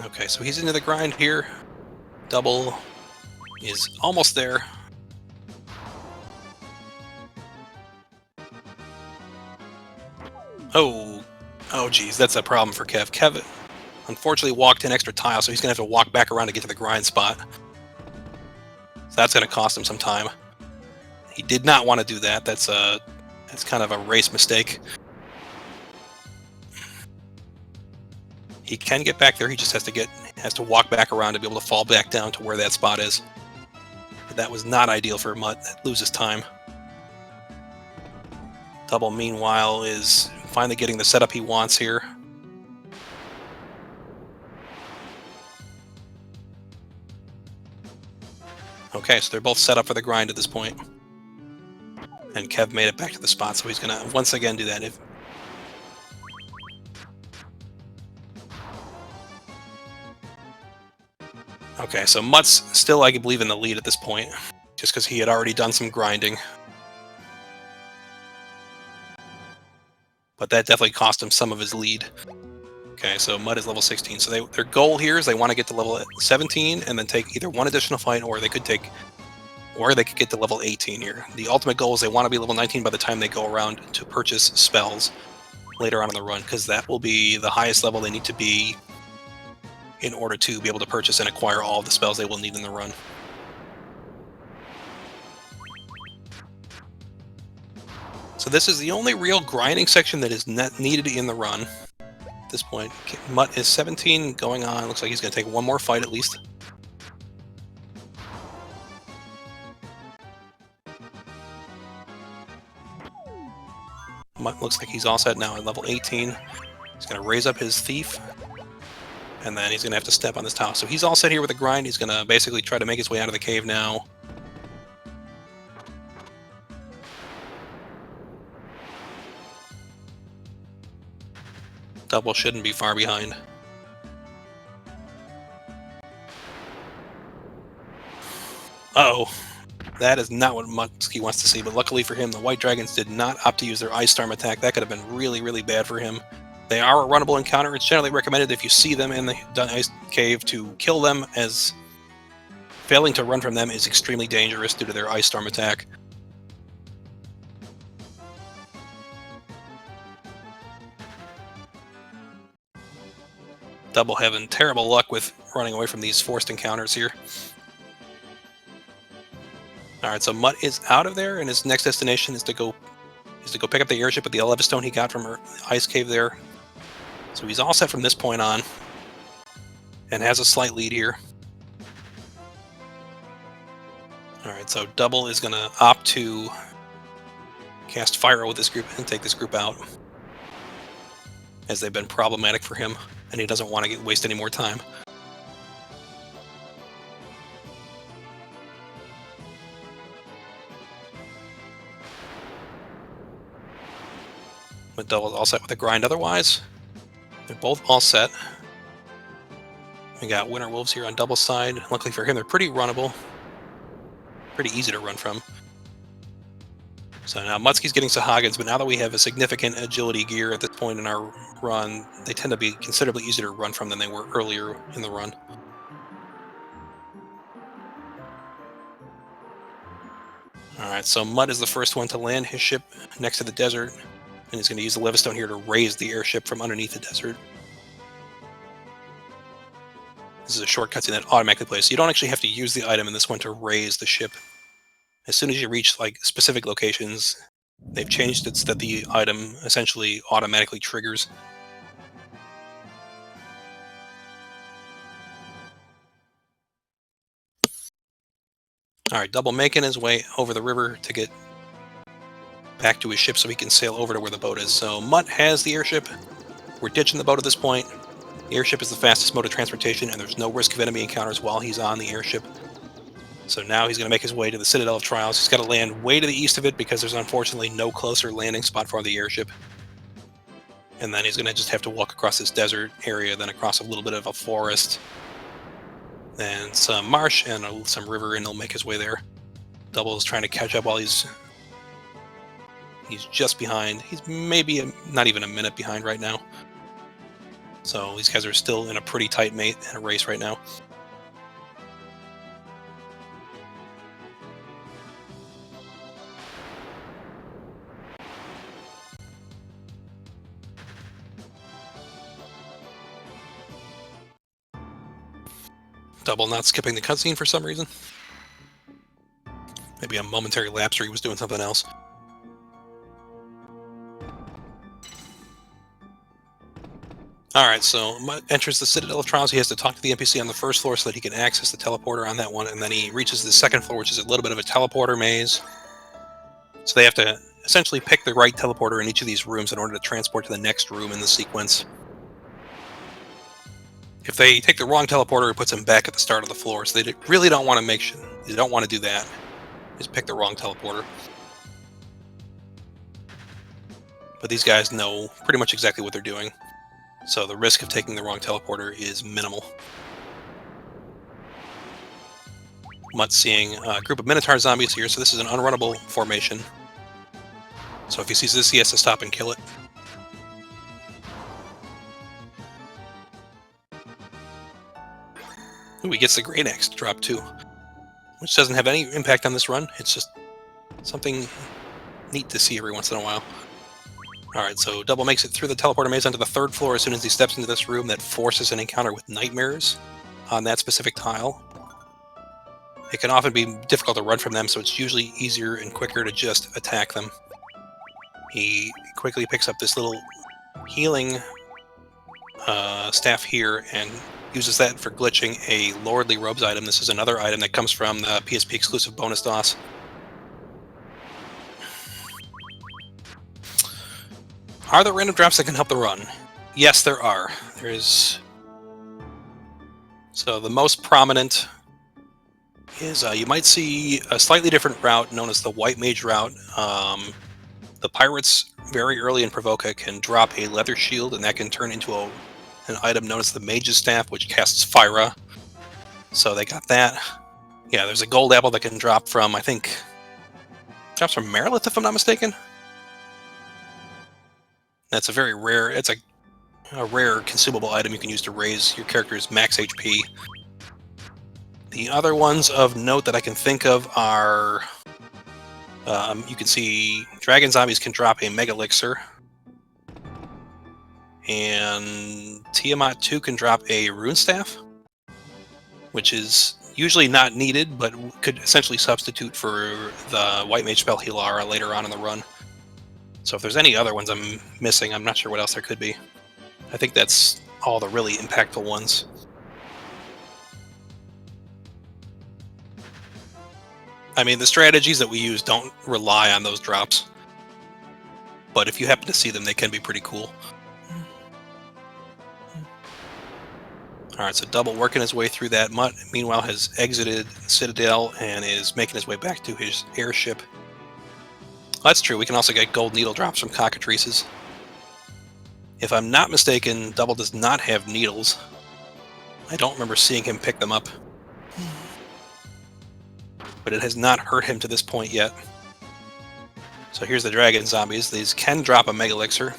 Okay, so he's into the grind here. Double is almost there. Oh geez, that's a problem for Kev. Kev unfortunately walked an extra tile, so he's going to have to walk back around to get to the grind spot. So that's going to cost him some time. He did not want to do that. That's kind of a race mistake. He can get back there. He just has to walk back around to be able to fall back down to where that spot is. But that was not ideal for Mutt. That loses time. Double, meanwhile, is finally getting the setup he wants here. Okay, so they're both set up for the grind at this point. And Kev made it back to the spot, so he's going to once again do that. Okay, so Mutt's still, I believe, in the lead at this point, just because he had already done some grinding. But that definitely cost him some of his lead. Okay, so Mutt is level 16. So their goal here is they want to get to level 17 and then take either one additional fight, or they could get to level 18 here. The ultimate goal is they want to be level 19 by the time they go around to purchase spells later on in the run, because that will be the highest level they need to be in order to be able to purchase and acquire all of the spells they will need in the run. So this is the only real grinding section that is needed in the run at this point. Mutt is 17 going on. Looks like he's going to take one more fight at least. Mutt looks like he's all set now at level 18. He's going to raise up his thief, and then he's going to have to step on this tower. So he's all set here with the grind. He's going to basically try to make his way out of the cave now. Double shouldn't be far behind. Uh-oh. That is not what Muttski wants to see, but luckily for him, the White Dragons did not opt to use their Ice Storm attack. That could have been really, really bad for him. They are a runnable encounter. It's generally recommended if you see them in the Ice Cave to kill them, as failing to run from them is extremely dangerous due to their Ice Storm attack. Double having terrible luck with running away from these forced encounters here. Alright, so Mutt is out of there, and his next destination is to go pick up the airship with the Eleva Stone he got from her Ice Cave there. So he's all set from this point on, and has a slight lead here. Alright, so Double is going to opt to cast Fire with this group and take this group out, as they've been problematic for him, and he doesn't want to waste any more time. But Double's all set with a grind otherwise. They're both all set. We got Winter Wolves here on Double's side. Luckily for him, they're pretty runnable. Pretty easy to run from. So now Muttski's getting Sahagins, but now that we have a significant agility gear at this point in our run, they tend to be considerably easier to run from than they were earlier in the run. Alright, so Mutt is the first one to land his ship next to the desert, and he's going to use the Levistone here to raise the airship from underneath the desert. This is a short cutscene that automatically plays, so you don't actually have to use the item in this one to raise the ship. As soon as you reach like specific locations, they've changed it so that the item essentially automatically triggers. Alright, Double making his way over the river to get back to his ship so he can sail over to where the boat is. So Mutt has the airship. We're ditching the boat at this point. The airship is the fastest mode of transportation, and there's no risk of enemy encounters while he's on the airship. So now he's going to make his way to the Citadel of Trials. He's got to land way to the east of it because there's unfortunately no closer landing spot for the airship. And then he's going to just have to walk across this desert area, then across a little bit of a forest, and some marsh and some river, and he'll make his way there. Double is trying to catch up while he's just behind. He's maybe not even a minute behind right now. So these guys are still in a pretty tight mate in a race right now. Double not skipping the cutscene for some reason. Maybe a momentary lapse or he was doing something else. Alright, so Mutt enters the Citadel of Trials. He has to talk to the NPC on the first floor so that he can access the teleporter on that one, and then he reaches the second floor, which is a little bit of a teleporter maze. So they have to essentially pick the right teleporter in each of these rooms in order to transport to the next room in the sequence. If they take the wrong teleporter, it puts them back at the start of the floor. So they really don't want to make sure. They don't want to do that. Just pick the wrong teleporter. But these guys know pretty much exactly what they're doing. So the risk of taking the wrong teleporter is minimal. Mutt's seeing a group of Minotaur zombies here, so this is an unrunnable formation. So if he sees this, he has to stop and kill it. Ooh, he gets the Great Axe to drop too, which doesn't have any impact on this run. It's just something neat to see every once in a while. Alright, so Double makes it through the teleporter maze onto the 3rd floor as soon as he steps into this room that forces an encounter with nightmares on that specific tile. It can often be difficult to run from them, so it's usually easier and quicker to just attack them. He quickly picks up this little healing staff here and uses that for glitching a Lordly Robes item. This is another item that comes from the PSP exclusive bonus DOS. Are there random drops that can help the run? Yes, there are. There is. So the most prominent is you might see a slightly different route known as the White Mage route. The pirates very early in Provoca can drop a leather shield, and that can turn into an item known as the Mage's Staff, which casts Fyra. So they got that. Yeah, there's a gold apple that can drop from, I think, drops from Marilith, if I'm not mistaken. That's a very rare, it's a rare consumable item you can use to raise your character's max HP. The other ones of note that I can think of are, you can see Dragon Zombies can drop a Mega Elixir, and Tiamat 2 can drop a Rune Staff, which is usually not needed, but could essentially substitute for the White Mage spell Hilara later on in the run. So if there's any other ones I'm missing, I'm not sure what else there could be. I think that's all the really impactful ones. I mean, the strategies that we use don't rely on those drops, but if you happen to see them, they can be pretty cool. Alright, so Double working his way through that. Mutt, meanwhile, has exited Citadel and is making his way back to his airship. Well, that's true, we can also get gold needle drops from cockatrices. If I'm not mistaken, Double does not have needles. I don't remember seeing him pick them up. But it has not hurt him to this point yet. So here's the Dragon Zombies. These can drop a Mega Elixir.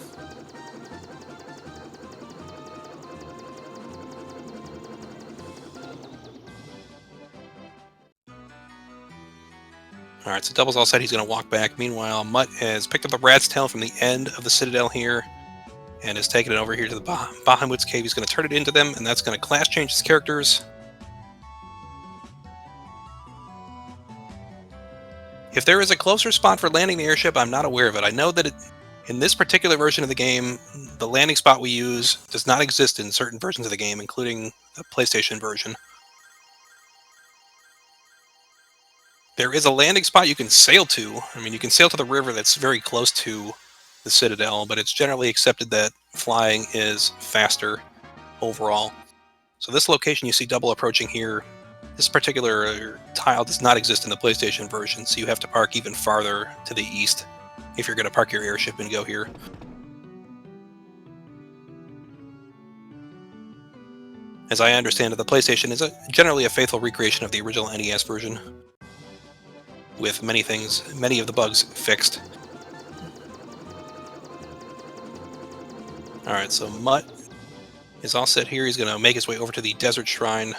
Alright, so Double's all set. He's going to walk back. Meanwhile, Mutt has picked up the Rat's Tail from the end of the Citadel here and has taken it over here to the Bahamut's Cave. He's going to turn it into them, and that's going to class change his characters. If there is a closer spot for landing the airship, I'm not aware of it. I know that in this particular version of the game, the landing spot we use does not exist in certain versions of the game, including the PlayStation version. There is a landing spot you can sail to. I mean, you can sail to the river that's very close to the Citadel, but it's generally accepted that flying is faster overall. So this location you see Double approaching here, this particular tile does not exist in the PlayStation version, so you have to park even farther to the east if you're going to park your airship and go here. As I understand it, the PlayStation is generally a faithful recreation of the original NES version, with many of the bugs fixed. Alright, so Mutt is all set here. He's going to make his way over to the Desert Shrine.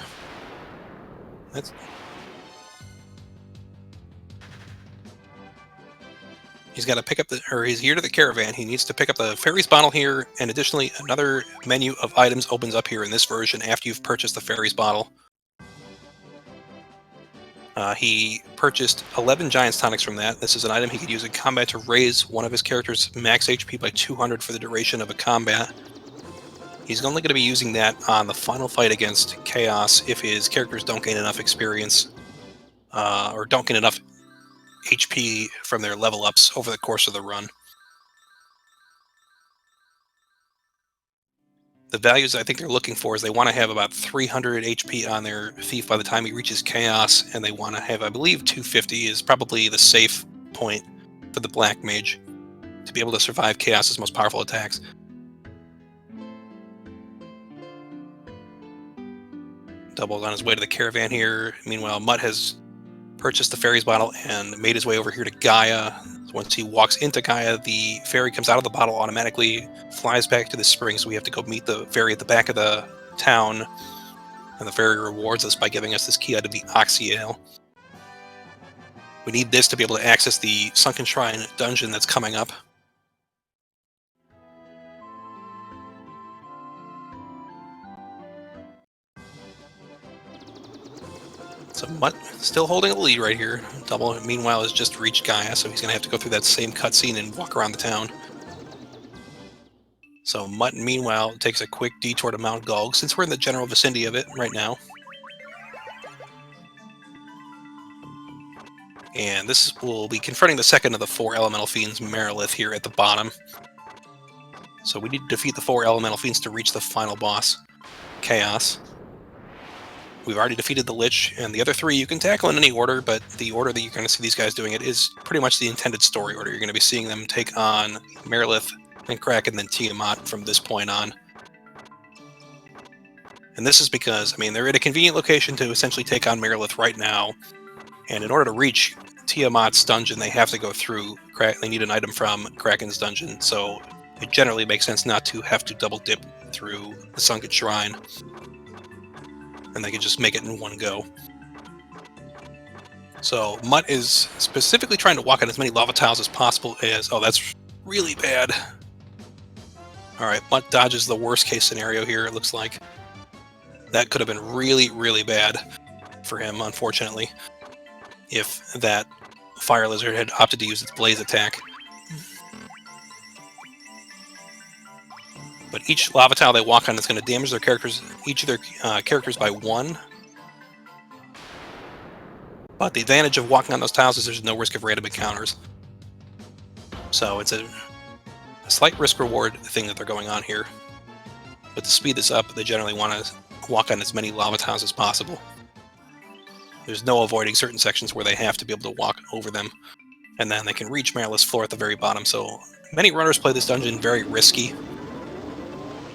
He's got to pick up he's here to the caravan. He needs to pick up the Fairies bottle here, and additionally, another menu of items opens up here in this version after you've purchased the Fairies bottle. He purchased 11 Giant's Tonics from that. This is an item he could use in combat to raise one of his character's max HP by 200 for the duration of a combat. He's only going to be using that on the final fight against Chaos if his characters don't gain enough experience, or don't gain enough HP from their level ups over the course of the run. The values I think they're looking for is they want to have about 300 HP on their thief by the time he reaches chaos, and they want to have, I believe, 250 is probably the safe point for the black mage to be able to survive chaos's most powerful attacks. Double's on his way to the caravan here. Meanwhile, Mutt has purchased the fairy's bottle and made his way over here to Gaia. Once he walks into Gaia, the fairy comes out of the bottle automatically, flies back to the spring, so we have to go meet the fairy at the back of the town, and the fairy rewards us by giving us this key out of the Oxy Ale. We need this to be able to access the Sunken Shrine dungeon that's coming up. So Mutt still holding the lead right here. Double, meanwhile, has just reached Gaia, so he's going to have to go through that same cutscene and walk around the town. So Mutt, meanwhile, takes a quick detour to Mount Gulg, since we're in the general vicinity of it right now. And this will be confronting the second of the 4 elemental fiends, Merilith, here at the bottom. So we need to defeat the 4 elemental fiends to reach the final boss, Chaos. We've already defeated the Lich, and the other 3 you can tackle in any order, but the order that you're going to see these guys doing it is pretty much the intended story order. You're going to be seeing them take on Merilith and Kraken, then Tiamat from this point on. And this is because, I mean, they're at a convenient location to essentially take on Merilith right now, and in order to reach Tiamat's dungeon, they have to go through, they need an item from Kraken's dungeon, so it generally makes sense not to have to double dip through the Sunken Shrine. And they can just make it in one go. So Mutt is specifically trying to walk on as many lava tiles as possible as... Oh, that's really bad. Alright, Mutt dodges the worst case scenario here, it looks like. That could have been really, really bad for him, unfortunately, if that fire lizard had opted to use its blaze attack. But each lava tile they walk on is going to damage their characters, each of their characters by 1. But the advantage of walking on those tiles is there's no risk of random encounters. So it's a slight risk-reward thing that they're going on here. But to speed this up, they generally want to walk on as many lava tiles as possible. There's no avoiding certain sections where they have to be able to walk over them. And then they can reach Merilith's floor at the very bottom. So many runners play this dungeon very risky.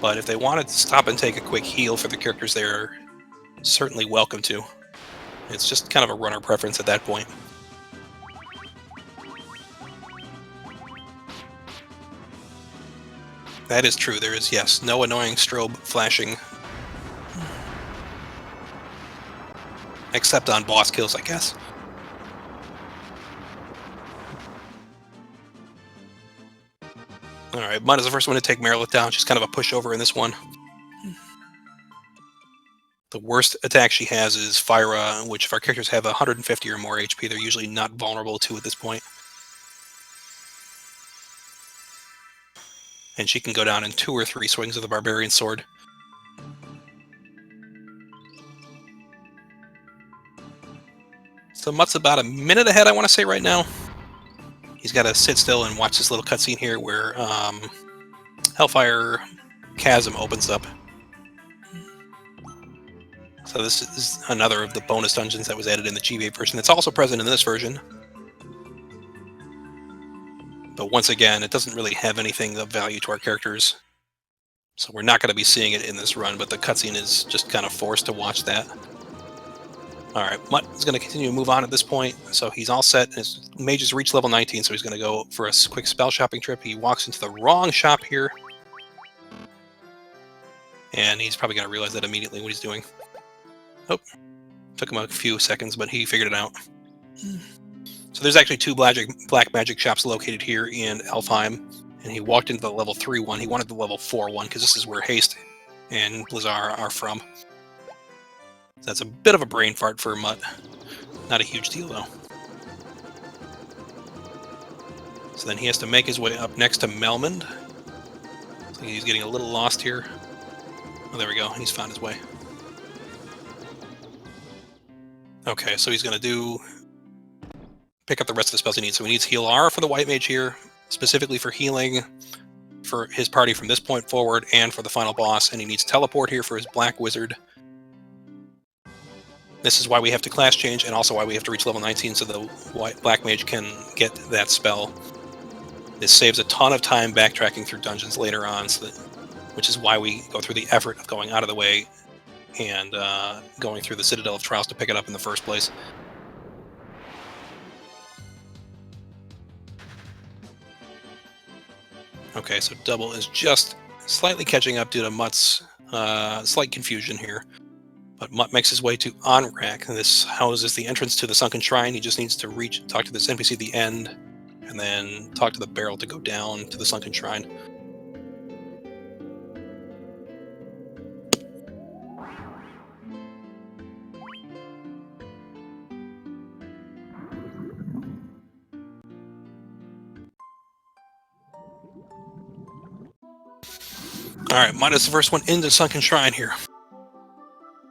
But if they wanted to stop and take a quick heal for the characters, they're certainly welcome to. It's just kind of a runner preference at that point. That is true. There is, yes, no annoying strobe flashing. Except on boss kills, I guess. Alright, Mutt is the first one to take Merilith down. She's kind of a pushover in this one. The worst attack she has is Fyra, which if our characters have 150 or more HP, they're usually not vulnerable to at this point. And she can go down in 2 or 3 swings of the Barbarian Sword. So Mutt's about a minute ahead, I want to say, right now. He's got to sit still and watch this little cutscene here where Hellfire Chasm opens up. So this is another of the bonus dungeons that was added in the GBA version. It's also present in this version. But once again, it doesn't really have anything of value to our characters. So we're not going to be seeing it in this run, but the cutscene is just kind of forced to watch that. Alright, Mutt is going to continue to move on at this point, so he's all set. His mage has reached level 19, so he's going to go for a quick spell shopping trip. He walks into the wrong shop here. And he's probably going to realize that immediately what he's doing. Oh, took him a few seconds, but he figured it out. So there's actually 2 black magic shops located here in Elfheim, and he walked into the level 3 one. He wanted the level 4 one, because this is where Haste and Blizzard are from. That's a bit of a brain fart for Mutt. Not a huge deal, though. So then he has to make his way up next to Melmond. So he's getting a little lost here. Oh, there we go. He's found his way. Okay, so he's going to pick up the rest of the spells he needs. So he needs Heal R for the White Mage here, specifically for healing for his party from this point forward and for the final boss, and he needs teleport here for his black wizard. This is why we have to class change, and also why we have to reach level 19 so the black mage can get that spell. This saves a ton of time backtracking through dungeons later on, which is why we go through the effort of going out of the way and going through the Citadel of Trials to pick it up in the first place. Okay, so Double is just slightly catching up due to Mutt's slight confusion here. But Mutt makes his way to Onrak, and this houses the entrance to the Sunken Shrine. He just needs to talk to this NPC at the end, and then talk to the barrel to go down to the Sunken Shrine. Alright, Mutt is the first one into Sunken Shrine here.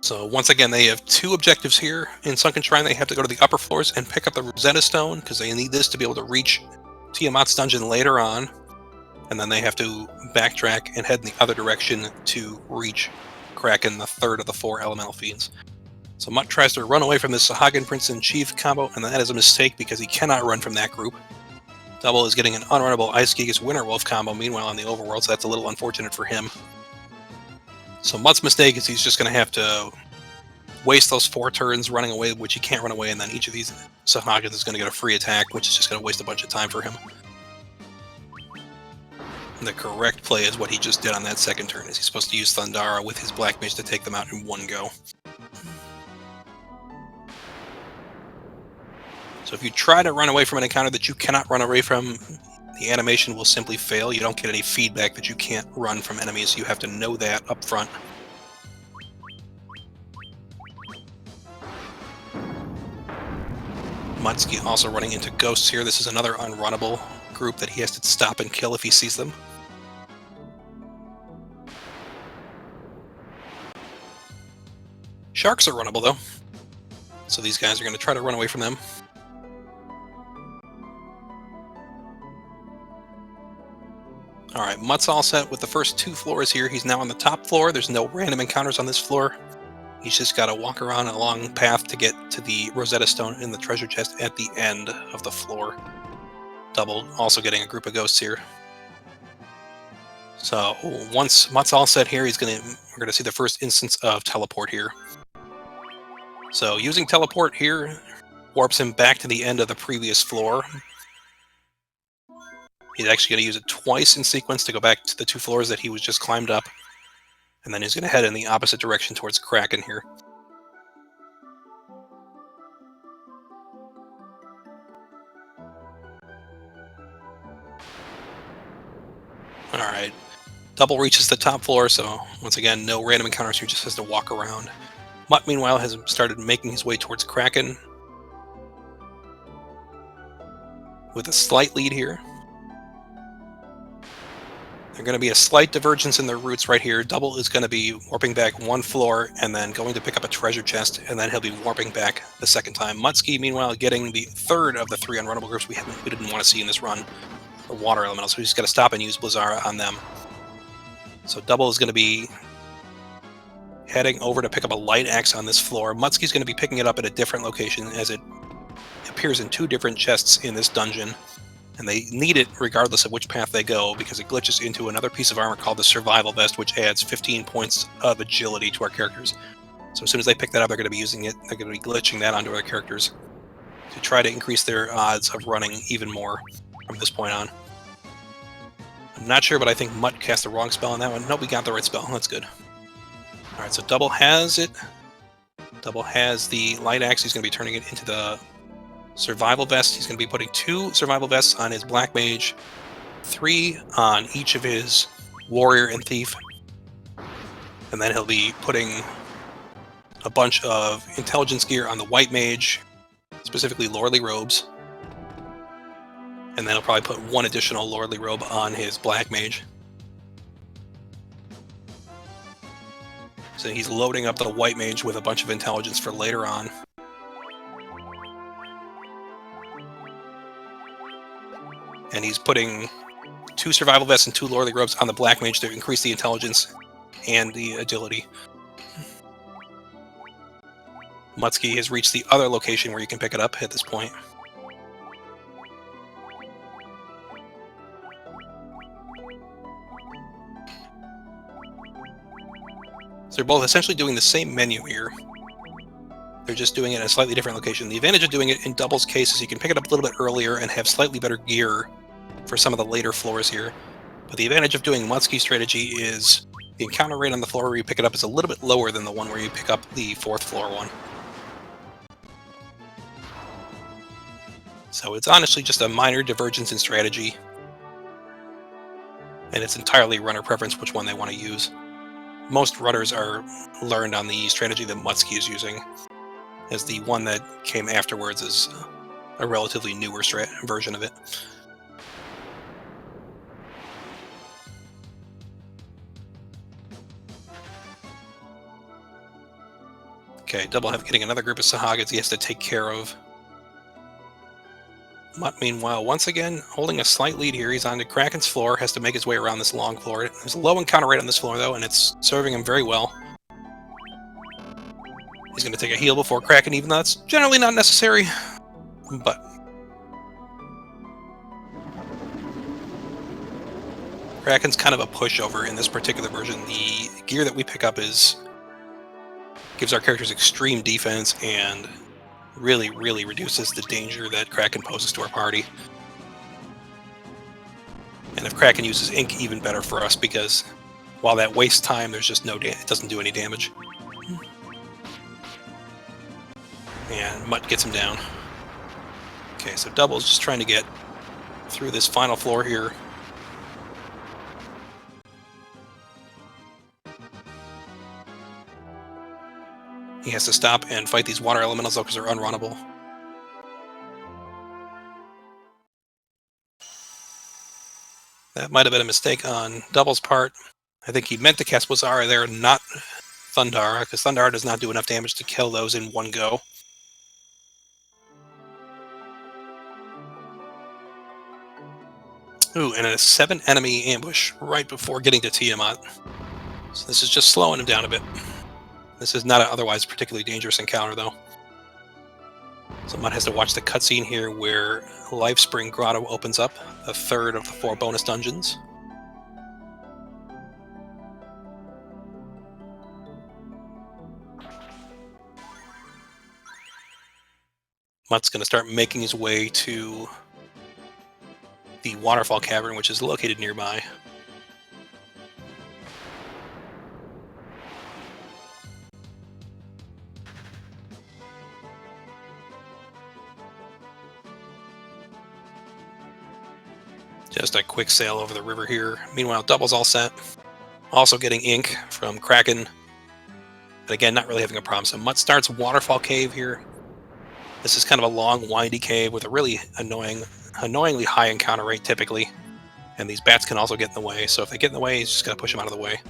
So once again, they have two objectives here in Sunken Shrine. They have to go to the upper floors and pick up the Rosetta Stone, because they need this to be able to reach Tiamat's dungeon later on. And then they have to backtrack and head in the other direction to reach Kraken, the third of the 4 elemental fiends. So Mutt tries to run away from this Sahagin Prince in Chief combo, and that is a mistake because he cannot run from that group. Double is getting an unrunnable Ice Gigas Winterwolf combo, meanwhile on the overworld, so that's a little unfortunate for him. So Mutt's mistake is he's just going to have to waste those 4 turns running away, which he can't run away, and then each of these Sahagins is going to get a free attack, which is just going to waste a bunch of time for him. And the correct play is what he just did on that second turn, is he's supposed to use Thundara with his Black Mage to take them out in one go. So if you try to run away from an encounter that you cannot run away from, the animation will simply fail. You don't get any feedback that you can't run from enemies. You have to know that up front. Muttski also running into ghosts here. This is another unrunnable group that he has to stop and kill if he sees them. Sharks are runnable though, so these guys are going to try to run away from them. Alright, Mutt's all set with the first 2 floors here. He's now on the top floor. There's no random encounters on this floor. He's just got to walk around a long path to get to the Rosetta Stone in the treasure chest at the end of the floor. Double also getting a group of ghosts here. So once Mutt's all set here, we're going to see the first instance of teleport here. So using teleport here warps him back to the end of the previous floor. He's actually going to use it twice in sequence to go back to the 2 floors that he was just climbed up. And then he's going to head in the opposite direction towards Kraken here. Alright. Double reaches the top floor, so once again, no random encounters. He just has to walk around. Mutt, meanwhile, has started making his way towards Kraken with a slight lead here. There's going to be a slight divergence in their routes right here. Double is going to be warping back 1 floor and then going to pick up a treasure chest, and then he'll be warping back the second time. Muttski, meanwhile, getting the third of the 3 unrunnable groups we didn't want to see in this run, the water elementals. So we just got to stop and use Blizzara on them. So Double is going to be heading over to pick up a light axe on this floor. Muttski's going to be picking it up at a different location, as it appears in 2 different chests in this dungeon. And they need it regardless of which path they go, because it glitches into another piece of armor called the Survival Vest, which adds 15 points of agility to our characters. So as soon as they pick that up, they're going to be using it. They're going to be glitching that onto our characters to try to increase their odds of running even more from this point on. I'm not sure, but I think Mutt cast the wrong spell on that one. Nope, we got the right spell. That's good. Alright, so Double has it. Double has the light axe. He's going to be turning it into the Survival Vest. He's going to be putting 2 Survival Vests on his Black Mage, 3 on each of his Warrior and Thief, and then he'll be putting a bunch of Intelligence gear on the White Mage, specifically Lordly Robes, and then he'll probably put 1 additional Lordly Robe on his Black Mage. So he's loading up the White Mage with a bunch of Intelligence for later on. And he's putting 2 survival vests and 2 lordly robes on the black mage to increase the intelligence and the agility. Muttski has reached the other location where you can pick it up at this point. So they're both essentially doing the same menu here. They're just doing it in a slightly different location. The advantage of doing it in Double's case is you can pick it up a little bit earlier and have slightly better gear for some of the later floors here. But the advantage of doing Muttski's strategy is the encounter rate on the floor where you pick it up is a little bit lower than the one where you pick up the 4th floor one. So it's honestly just a minor divergence in strategy. And it's entirely runner preference which one they want to use. Most runners are learned on the strategy that Muttski is using, as the one that came afterwards is a relatively newer version of it. Okay, Double have getting another group of Sahagas he has to take care of. Mutt, meanwhile, once again, holding a slight lead here. He's on the Kraken's floor, has to make his way around this long floor. There's a low encounter rate on this floor, though, and it's serving him very well. He's going to take a heal before Kraken, even though that's generally not necessary. But Kraken's kind of a pushover in this particular version. The gear that we pick up gives our characters extreme defense and really, really reduces the danger that Kraken poses to our party. And if Kraken uses ink, even better for us, because while that wastes time, there's just it doesn't do any damage. And Mutt gets him down. Okay, so Double's just trying to get through this final floor here. He has to stop and fight these water elementals though because they're unrunnable. That might have been a mistake on Double's part. I think he meant to cast Wazara there, not Thundara, because Thundara does not do enough damage to kill those in one go. Ooh, and a 7 enemy ambush right before getting to Tiamat. So this is just slowing him down a bit. This is not an otherwise particularly dangerous encounter, though. Someone has to watch the cutscene here where Lifespring Grotto opens up, the 3rd of the 4 bonus dungeons. Mutt's going to start making his way to the Waterfall Cavern, which is located nearby. Just a quick sail over the river here. Meanwhile, Double's all set. Also getting ink from Kraken. But again, not really having a problem. So Mutt starts Waterfall Cave here. This is kind of a long, windy cave with a really annoyingly high encounter rate typically. And these bats can also get in the way. So if they get in the way, he's just going to push them out of the way.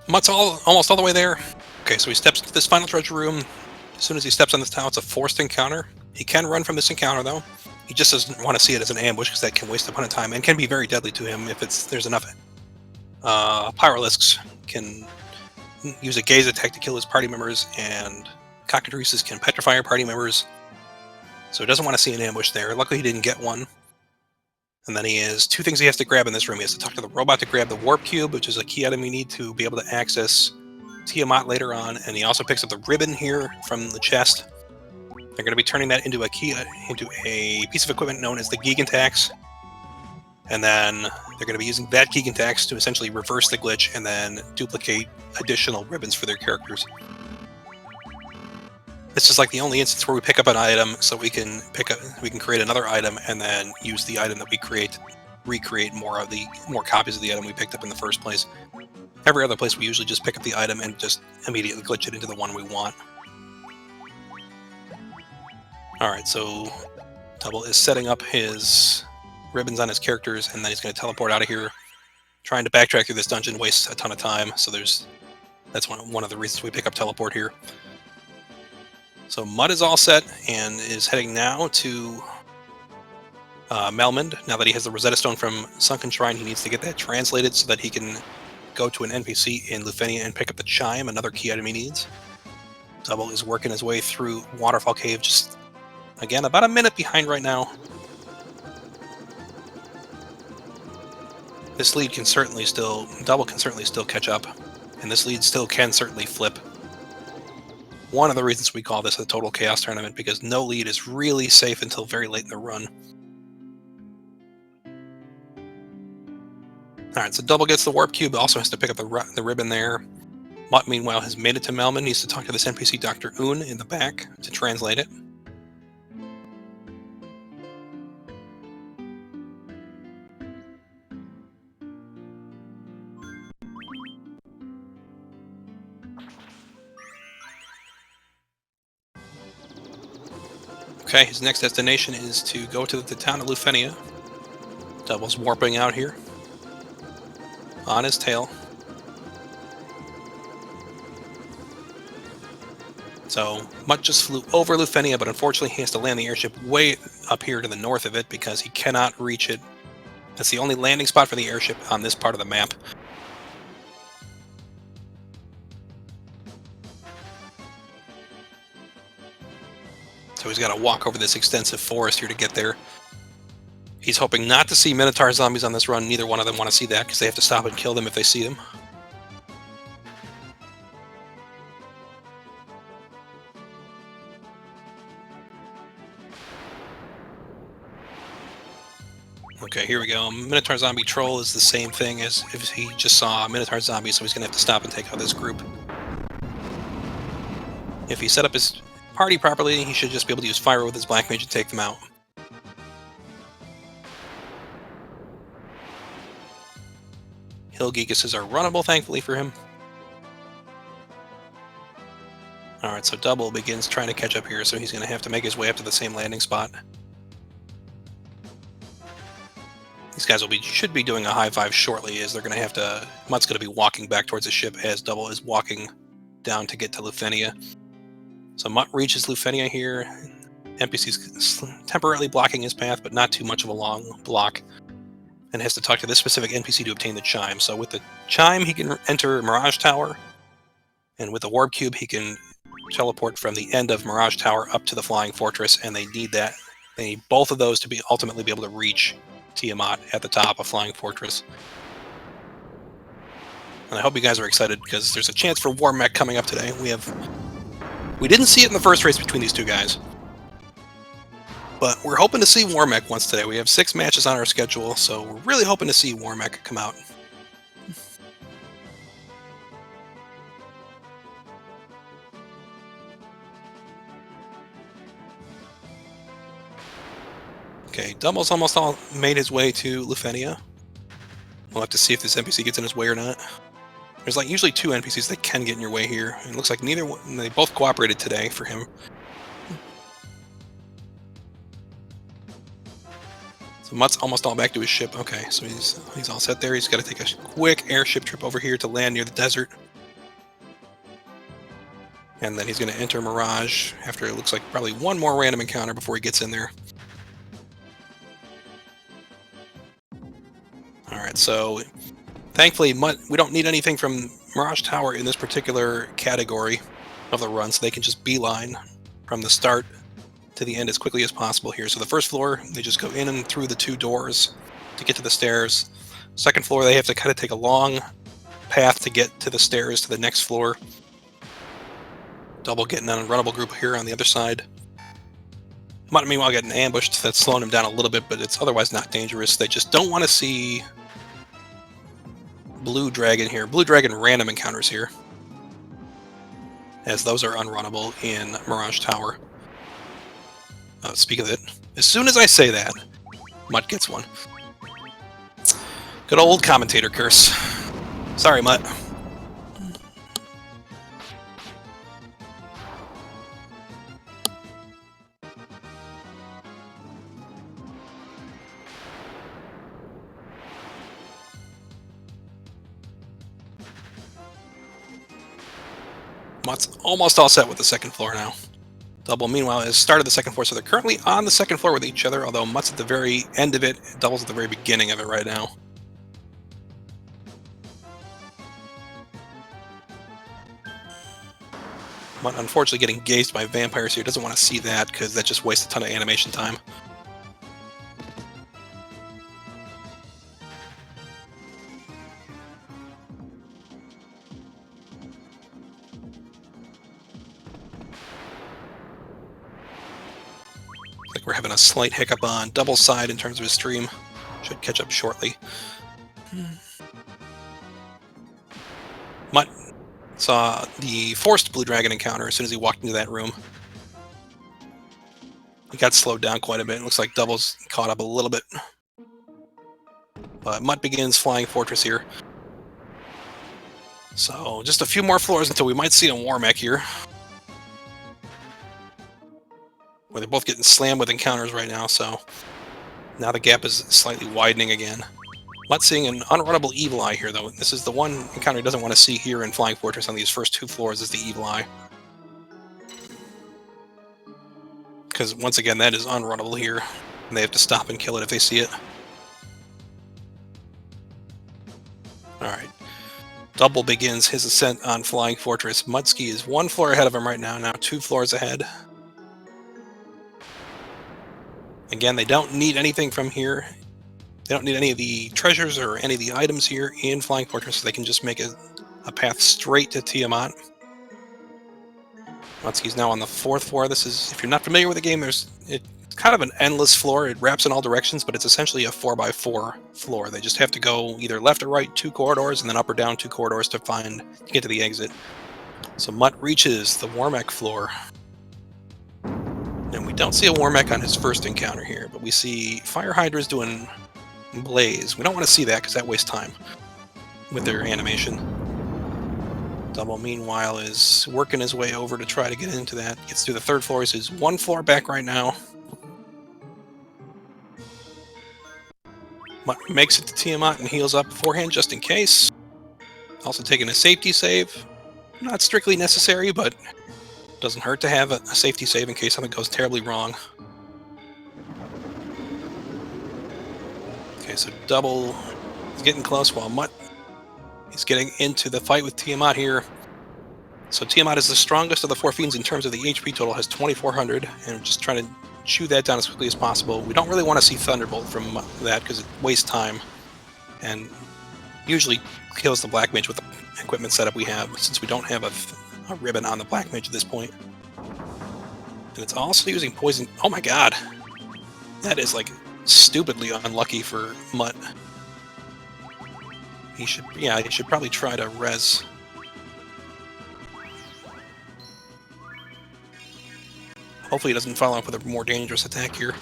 Mutt's almost all the way there. Okay, so he steps into this final treasure room. As soon as he steps on this tile, it's a forced encounter. He can run from this encounter, though. He just doesn't want to see it as an ambush, because that can waste a ton of time, and can be very deadly to him if there's enough. Pyralisks can use a gaze attack to kill his party members, and Cockatrices can petrify your party members. So he doesn't want to see an ambush there. Luckily, he didn't get one. And then he has 2 things he has to grab in this room. He has to talk to the robot to grab the warp cube, which is a key item you need to be able to access Tiamat later on. And he also picks up the ribbon here from the chest. They're going to be turning that into a piece of equipment known as the Gigantax. And then they're going to be using that Gigantax to essentially reverse the glitch and then duplicate additional ribbons for their characters. This is like the only instance where we pick up an item, so we can create another item and then use the item that we create recreate more copies of the item we picked up in the first place. Every other place we usually just pick up the item and just immediately glitch it into the one we want. Alright, so Double is setting up his ribbons on his characters, and then he's going to teleport out of here. Trying to backtrack through this dungeon wastes a ton of time, so that's one of the reasons we pick up teleport here. So Mutt is all set and is heading now to Melmond. Now that he has the Rosetta Stone from Sunken Shrine, he needs to get that translated so that he can go to an NPC in Lufenia and pick up the Chime, another key item he needs. Double is working his way through Waterfall Cave, just, again, about a minute behind right now. This lead can certainly still, Double can certainly still catch up, and this lead still can certainly flip. One of the reasons we call this a total chaos tournament, because no lead is really safe until very late in the run. Alright, so Double gets the Warp Cube, also has to pick up the ribbon there. Mutt, meanwhile, has made it to Melman, needs to talk to this NPC Dr. Un in the back to translate it. Okay, his next destination is to go to the town of Lufenia. Double's warping out here on his tail. So Mutt just flew over Lufenia, but unfortunately he has to land the airship way up here to the north of it because he cannot reach it. That's the only landing spot for the airship on this part of the map. So he's got to walk over this extensive forest here to get there. He's hoping not to see Minotaur zombies on this run. Neither one of them want to see that because they have to stop and kill them if they see them. Okay, here we go. Minotaur zombie troll is the same thing as if he just saw a Minotaur zombie, so he's going to have to stop and take out this group. If he set up his party properly, he should just be able to use fire with his black mage and take them out. Hill Gigas are runnable, thankfully for him. Alright, so Double begins trying to catch up here, so he's going to have to make his way up to the same landing spot. These guys should be doing a high five shortly, as they're going to have to... Mutt's going to be walking back towards the ship as Double is walking down to get to Lufenia. So Mutt reaches Lufenia here. NPC's temporarily blocking his path, but not too much of a long block. And has to talk to this specific NPC to obtain the Chime. So with the Chime, he can enter Mirage Tower. And with the Warp Cube, he can teleport from the end of Mirage Tower up to the Flying Fortress, and they need that. They need both of those to ultimately be able to reach Tiamat at the top of Flying Fortress. And I hope you guys are excited, because there's a chance for War Mech coming up today. We didn't see it in the first race between these two guys, but we're hoping to see War Mech once today. We have 6 matches on our schedule, so we're really hoping to see War Mech come out. Okay, Double's almost all made his way to Lufenia. We'll have to see if this NPC gets in his way or not. There's like usually 2 NPCs that can get in your way here. It looks like neither one, they both cooperated today for him. So Mutt's almost all back to his ship. Okay, so he's all set there. He's got to take a quick airship trip over here to land near the desert. And then he's going to enter Mirage after it looks like probably one more random encounter before he gets in there. Alright, so thankfully we don't need anything from Mirage Tower in this particular category of the run, so they can just beeline from the start to the end as quickly as possible here. So the first floor, they just go in and through the 2 doors to get to the stairs. Second floor, they have to kind of take a long path to get to the stairs to the next floor. Double getting an unrunnable group here on the other side. Mutt, meanwhile, getting ambushed. That's slowing him down a little bit, but it's otherwise not dangerous. They just don't want to see Blue Dragon here. Blue Dragon random encounters here, as those are unrunnable in Mirage Tower. Speak of it, as soon as I say that, Mutt gets one. Good old commentator curse. Sorry, Mutt. Mutt's almost all set with the second floor now. Double, meanwhile, has started the second floor, so they're currently on the second floor with each other, although Mutt's at the very end of it, Double's at the very beginning of it right now. Mutt, unfortunately, getting gazed by vampires here. Doesn't want to see that, because that just wastes a ton of animation time. Like we're having a slight hiccup on Double's side in terms of his stream. Should catch up shortly. Mutt saw the forced Blue Dragon encounter as soon as he walked into that room. He got slowed down quite a bit. It looks like Double's caught up a little bit. But Mutt begins Flying Fortress here. So just a few more floors until we might see a War Mech here. Where they're both getting slammed with encounters right now, so now the gap is slightly widening again. Mutt seeing an unrunnable Evil Eye here, though. This is the one encounter he doesn't want to see here in Flying Fortress on these first two floors, is the Evil Eye. Because, once again, that is unrunnable here, and they have to stop and kill it if they see it. Alright. Double begins his ascent on Flying Fortress. Muttski is one floor ahead of him right now, 2 floors ahead. Again, they don't need anything from here. They don't need any of the treasures or any of the items here in Flying Fortress, so they can just make a path straight to Tiamat. Muttski's now on the 4th floor. This is, if you're not familiar with the game, it's kind of an endless floor. It wraps in all directions, but it's essentially a 4x4 floor. They just have to go either left or right 2 corridors, and then up or down 2 corridors to get to the exit. So Mutt reaches the War Mech floor. And we don't see a War Mech on his first encounter here, but we see Fire Hydras doing Blaze. We don't want to see that because that wastes time with their animation. Double, meanwhile, is working his way over to try to get into that. Gets through the 3rd floor. He's 1 floor back right now. Mutt makes it to Tiamat and heals up beforehand just in case. Also taking a safety save. Not strictly necessary, but doesn't hurt to have a safety save in case something goes terribly wrong. Okay, so Double is getting close while Mutt is getting into the fight with Tiamat here. So Tiamat is the strongest of the 4 fiends in terms of the HP total, has 2,400, and we're just trying to chew that down as quickly as possible. We don't really want to see Thunderbolt from that because it wastes time and usually kills the Black Mage with the equipment setup we have, since we don't have a ribbon on the Black Mage at this point. And it's also using poison. Oh my god! That is like stupidly unlucky for Mutt. He should probably try to res. Hopefully he doesn't follow up with a more dangerous attack here.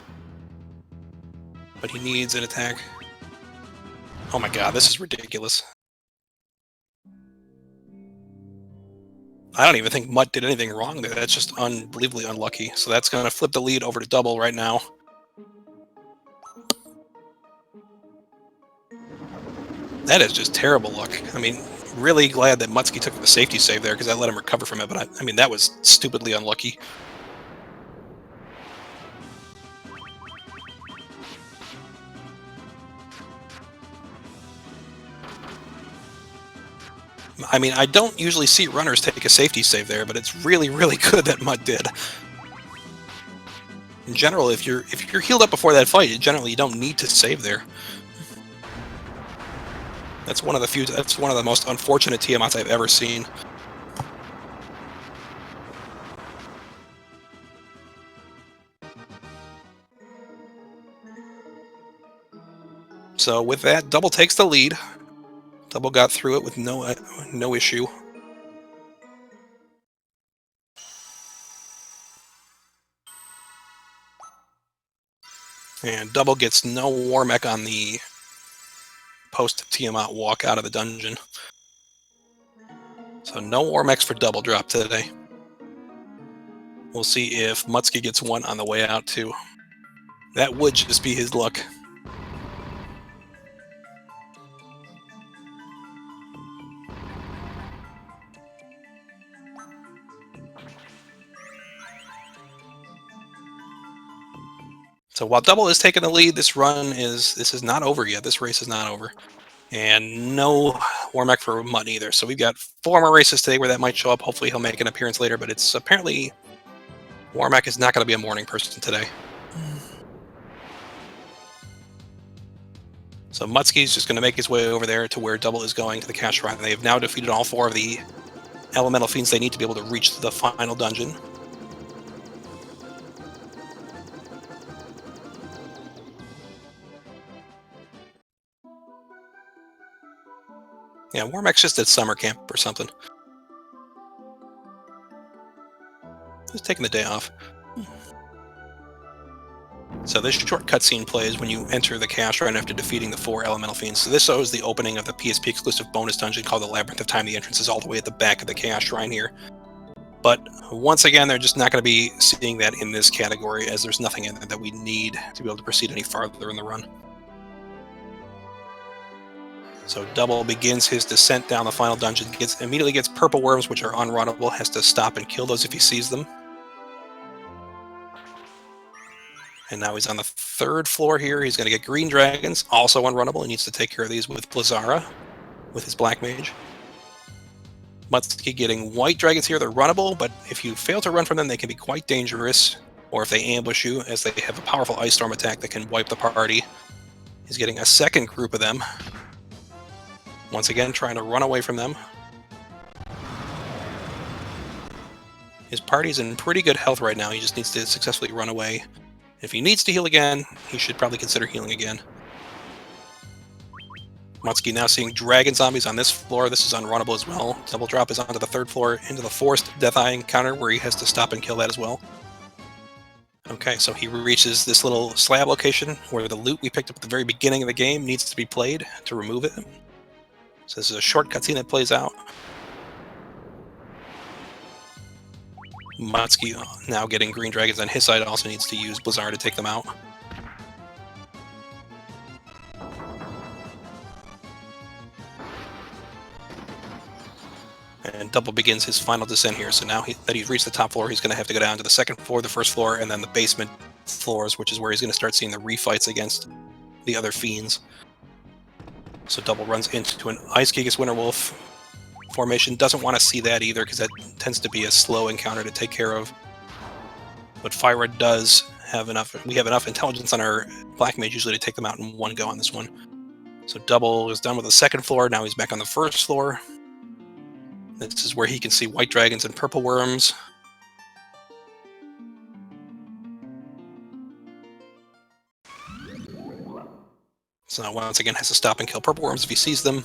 But he needs an attack. Oh my god, this is ridiculous. I don't even think Mutt did anything wrong there. That's just unbelievably unlucky. So that's going to flip the lead over to Double right now. That is just terrible luck. I mean, really glad that Muttski took the safety save there because that let him recover from it. But I mean, that was stupidly unlucky. I mean, I don't usually see runners take a safety save there, but it's really, really good that Mutt did. In general, if you're healed up before that fight, generally you don't need to save there. That's one of the most unfortunate Tiamats I've ever seen. So with that, Double takes the lead. Double got through it with no issue. And Double gets no War Mech on the post-Tiamat walk out of the dungeon. So no war mechs for double drop today. We'll see if Muttski gets one on the way out too. That would just be his luck. So while double is taking the lead, this is not over yet. This race is not over. And no Warmech for Mutt either. So we've got 4 more races today where that might show up. Hopefully he'll make an appearance later, but it's apparently Warmech is not going to be a morning person today. So Muttski's just going to make his way over there to where double is going to the cash shrine. They have now defeated all 4 of the elemental fiends they need to be able to reach the final dungeon. Yeah, Warmech's just at summer camp or something. Just taking the day off. So this short cutscene plays when you enter the cache right after defeating the 4 elemental fiends. So this shows the opening of the PSP exclusive bonus dungeon called the Labyrinth of Time. The entrance is all the way at the back of the cache shrine here. But once again, they're just not going to be seeing that in this category, as there's nothing in there that we need to be able to proceed any farther in the run. So double begins his descent down the final dungeon, immediately gets purple worms, which are unrunnable, has to stop and kill those if he sees them. And now he's on the 3rd floor here. He's going to get green dragons, also unrunnable. He needs to take care of these with Blizzara, with his black mage. Muttski getting white dragons here. They're runnable, but if you fail to run from them, they can be quite dangerous. Or if they ambush you, as they have a powerful ice storm attack that can wipe the party. He's getting a second group of them. Once again, trying to run away from them. His party's in pretty good health right now. He just needs to successfully run away. If he needs to heal again, he should probably consider healing again. Muttski now seeing dragon zombies on this floor. This is unrunnable as well. Double drop is onto the 3rd floor into the forced Death Eye encounter where he has to stop and kill that as well. Okay, so he reaches this little slab location where the loot we picked up at the very beginning of the game needs to be played to remove it. So this is a short cutscene that plays out. Muttski now getting green dragons on his side also needs to use Blizzard to take them out. And double begins his final descent here. So now that he's reached the top floor, he's going to have to go down to the 2nd floor, the 1st floor, and then the basement floors, which is where he's going to start seeing the refights against the other fiends. So double runs into an Ice Gigas Winterwolf formation. Doesn't want to see that either, because that tends to be a slow encounter to take care of. But Fyra does have enough. We have enough intelligence on our Black Mage usually to take them out in one go on this one. So double is done with the 2nd floor. Now he's back on the 1st floor. This is where he can see white dragons and purple worms. So now once again has to stop and kill purple worms if he sees them.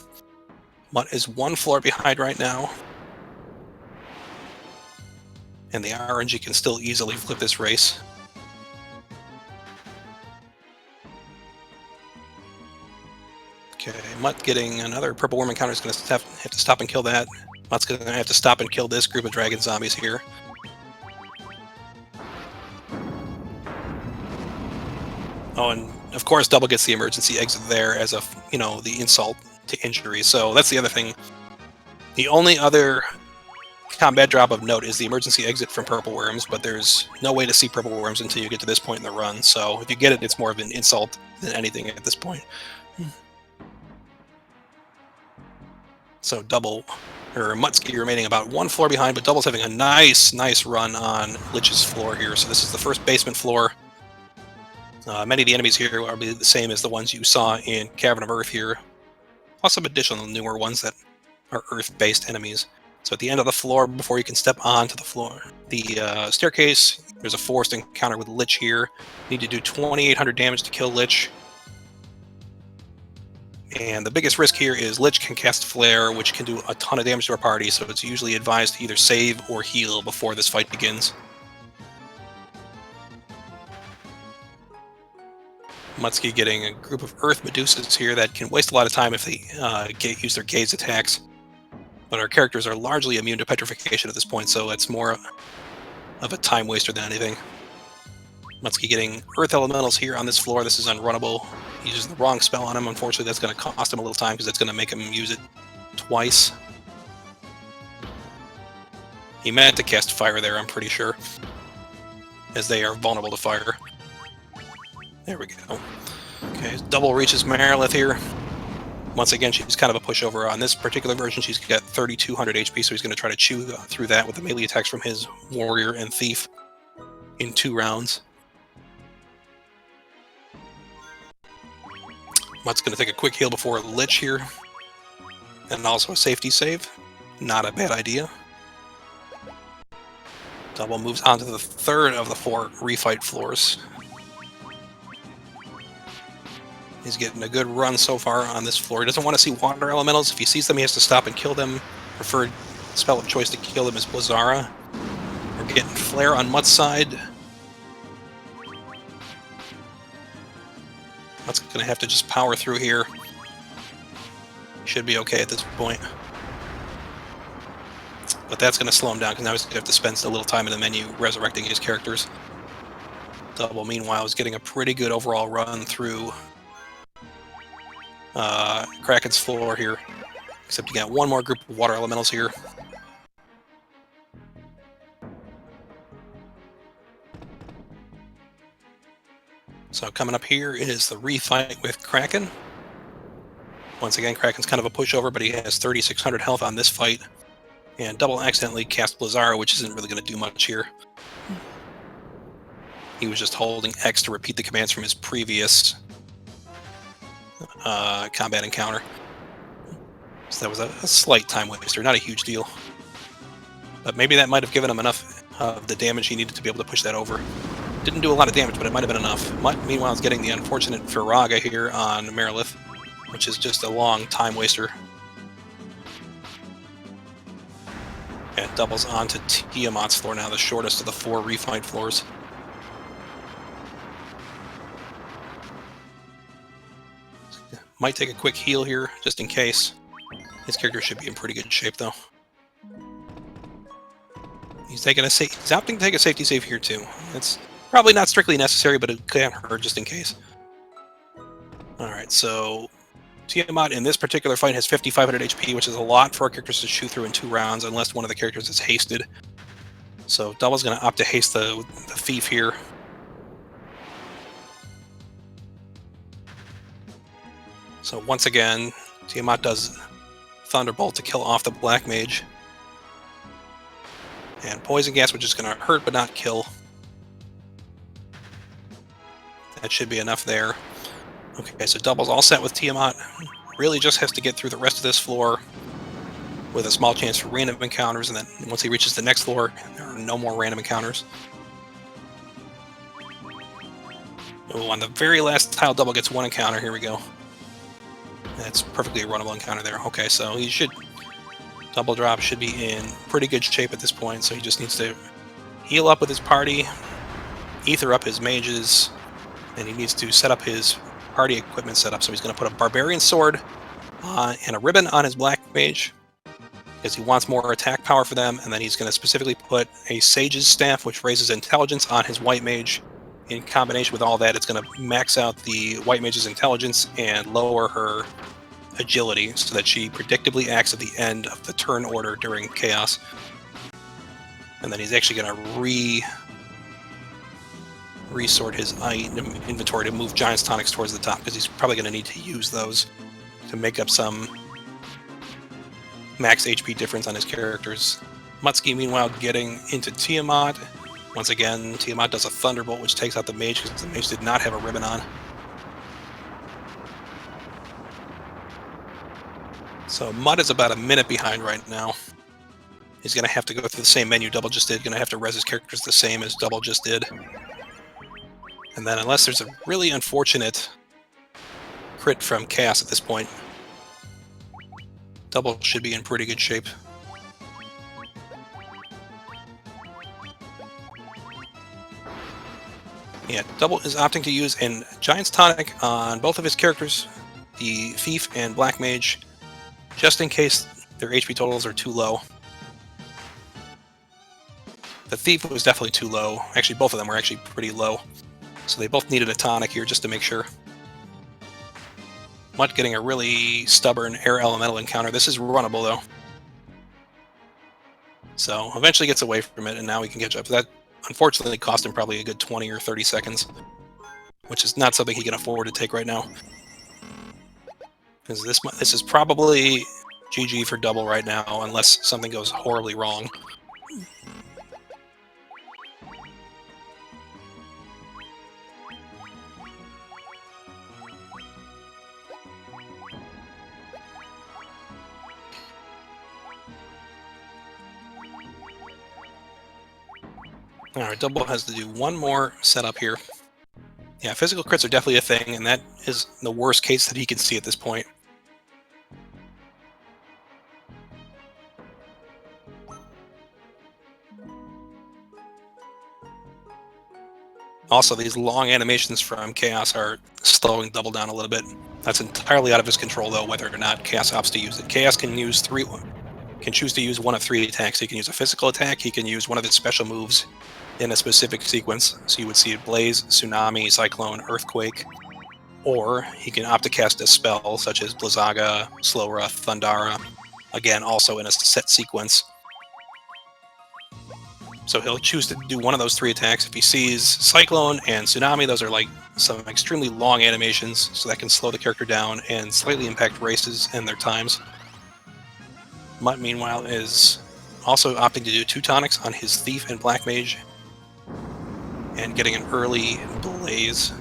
Mutt is 1 floor behind right now. And the RNG can still easily flip this race. Okay, Mutt getting another purple worm encounter is going to have to stop and kill that. Mutt's going to have to stop and kill this group of dragon zombies here. Oh, and of course, double gets the emergency exit there as a, the insult to injury. So that's the other thing. The only other combat drop of note is the emergency exit from purple worms, but there's no way to see purple worms until you get to this point in the run. So if you get it, it's more of an insult than anything at this point. So Muttski remaining about 1 floor behind, but double's having a nice run on Lich's floor here. So this is the first basement floor. Many of the enemies here are the same as the ones you saw in Cavern of Earth here, plus some additional newer ones that are Earth-based enemies. So at the end of the floor, before you can step onto the staircase, there's a forced encounter with Lich here. You need to do 2,800 damage to kill Lich. And the biggest risk here is Lich can cast Flare, which can do a ton of damage to our party, so it's usually advised to either save or heal before this fight begins. Muttski getting a group of Earth Medusas here that can waste a lot of time if they use their gaze attacks. But our characters are largely immune to petrification at this point, so it's more of a time waster than anything. Muttski getting Earth Elementals here on this floor. This is unrunnable. He uses the wrong spell on him. Unfortunately, that's going to cost him a little time because it's going to make him use it twice. He meant to cast Fire there, I'm pretty sure, as they are vulnerable to fire. There we go. Okay, double reaches Marilith here. Once again, she's kind of a pushover. On this particular version, she's got 3,200 HP, so he's going to try to chew through that with the melee attacks from his Warrior and Thief in 2 rounds. Mutt's going to take a quick heal before Lich here. And also a safety save. Not a bad idea. Double moves on to the 3rd of the 4 refight floors. He's getting a good run so far on this floor. He doesn't want to see water elementals. If he sees them, he has to stop and kill them. Preferred spell of choice to kill them is Blizzara. We're getting Flare on Mutt's side. Mutt's going to have to just power through here. Should be okay at this point. But that's going to slow him down, because now he's going to have to spend a little time in the menu resurrecting his characters. Double, meanwhile, is getting a pretty good overall run through Kraken's floor here. Except you got one more group of water elementals here. So coming up here is the refight with Kraken. Once again, Kraken's kind of a pushover, but he has 3,600 health on this fight. And Double accidentally cast Blizzara, which isn't really going to do much here. He was just holding X to repeat the commands from his previous combat encounter. So that was a slight time waster, not a huge deal. But maybe that might have given him enough of the damage he needed to be able to push that over. Didn't do a lot of damage, but it might have been enough. Mutt, meanwhile, is getting the unfortunate Firaga here on Marilith, which is just a long time waster. And doubles onto Tiamat's floor now, the shortest of the 4 refined floors. Might take a quick heal here, just in case. His character should be in pretty good shape, though. He's opting to take a safety save here, too. It's probably not strictly necessary, but it can't hurt just in case. Alright, so Tiamat in this particular fight has 5,500 HP, which is a lot for our characters to chew through in 2 rounds, unless one of the characters is hasted. So Double's going to opt to haste the Thief here. So once again, Tiamat does Thunderbolt to kill off the Black Mage. And Poison Gas, which is going to hurt but not kill. That should be enough there. Okay, so Double's all set with Tiamat. Really just has to get through the rest of this floor with a small chance for random encounters, and then once he reaches the next floor, there are no more random encounters. Oh, on the very last tile, Double gets 1 encounter. Here we go. That's perfectly a runnable encounter there. Okay, so he should... Double Drop should be in pretty good shape at this point, so he just needs to heal up with his party, ether up his mages, and he needs to set up his party equipment setup. So he's going to put a Barbarian Sword and a ribbon on his Black Mage, because he wants more attack power for them, and then he's going to specifically put a Sage's Staff, which raises intelligence, on his White Mage. In combination with all that, it's going to max out the White Mage's intelligence and lower her agility, so that she predictably acts at the end of the turn order during Chaos. And then he's actually going to resort his item inventory to move Giant's Tonics towards the top, because he's probably going to need to use those to make up some max HP difference on his characters. Muttski, meanwhile, getting into Tiamat. Once again, Tiamat does a Thunderbolt, which takes out the Mage, because the Mage did not have a ribbon on. So Mutt is about a minute behind right now. He's going to have to go through the same menu Double just did. Going to have to res his characters the same as Double just did. And then unless there's a really unfortunate crit from Chaos at this point, Double should be in pretty good shape. Yeah, Double is opting to use a Giant's Tonic on both of his characters, the Thief and Black Mage, just in case their HP totals are too low. The Thief was definitely too low. Actually, both of them were actually pretty low. So they both needed a tonic here just to make sure. Mutt getting a really stubborn air elemental encounter. This is runnable, though. So eventually gets away from it, and now we can catch up. That unfortunately cost him probably a good 20 or 30 seconds, which is not something he can afford to take right now. Because this is probably GG for Double right now, unless something goes horribly wrong. Alright, Double has to do one more setup here. Yeah, physical crits are definitely a thing, and that is the worst case that he can see at this point. Also, these long animations from Chaos are slowing Double down a little bit. That's entirely out of his control, though, whether or not Chaos opts to use it. Chaos can choose to use one of 3 attacks. He can use a physical attack, he can use one of his special moves in a specific sequence. So you would see Blaze, Tsunami, Cyclone, Earthquake, or he can opt to cast a spell such as Blizzaga, Slowra, Thundara, again, also in a set sequence. So he'll choose to do one of those 3 attacks. If he sees Cyclone and Tsunami, those are like some extremely long animations, so that can slow the character down and slightly impact races and their times. Mutt, meanwhile, is also opting to do 2 tonics on his Thief and Black Mage, and getting an early Blaze.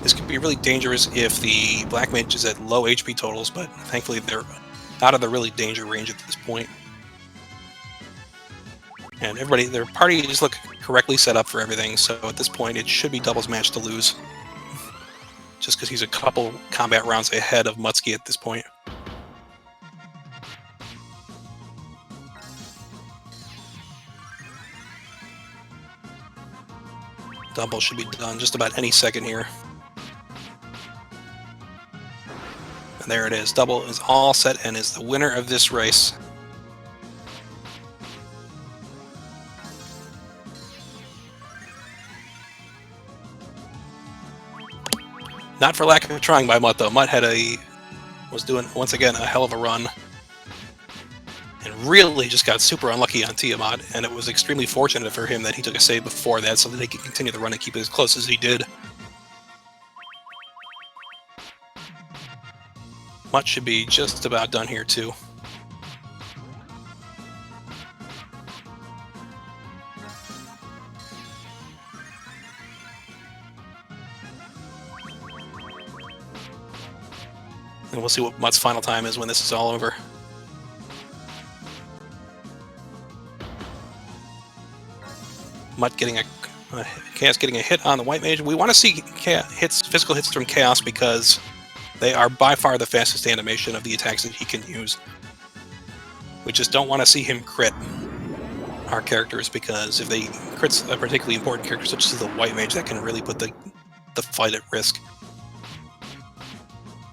This could be really dangerous if the Black Mage is at low HP totals, but thankfully they're out of the really danger range at this point. And their parties look correctly set up for everything, so at this point it should be Double's match to lose. Just because he's a couple combat rounds ahead of Muttski at this point. Double should be done just about any second here. And there it is. Double is all set and is the winner of this race. Not for lack of trying by Mutt, though. Mutt was doing, once again, a hell of a run. And really just got super unlucky on Tiamat, and it was extremely fortunate for him that he took a save before that so that he could continue the run and keep it as close as he did. Mutt should be just about done here, too. And we'll see what Mutt's final time is when this is all over. Mutt getting Chaos getting a hit on the White Mage. We want to see physical hits from Chaos because they are by far the fastest animation of the attacks that he can use. We just don't want to see him crit our characters, because if they crits a particularly important character such as the White Mage, that can really put the fight at risk.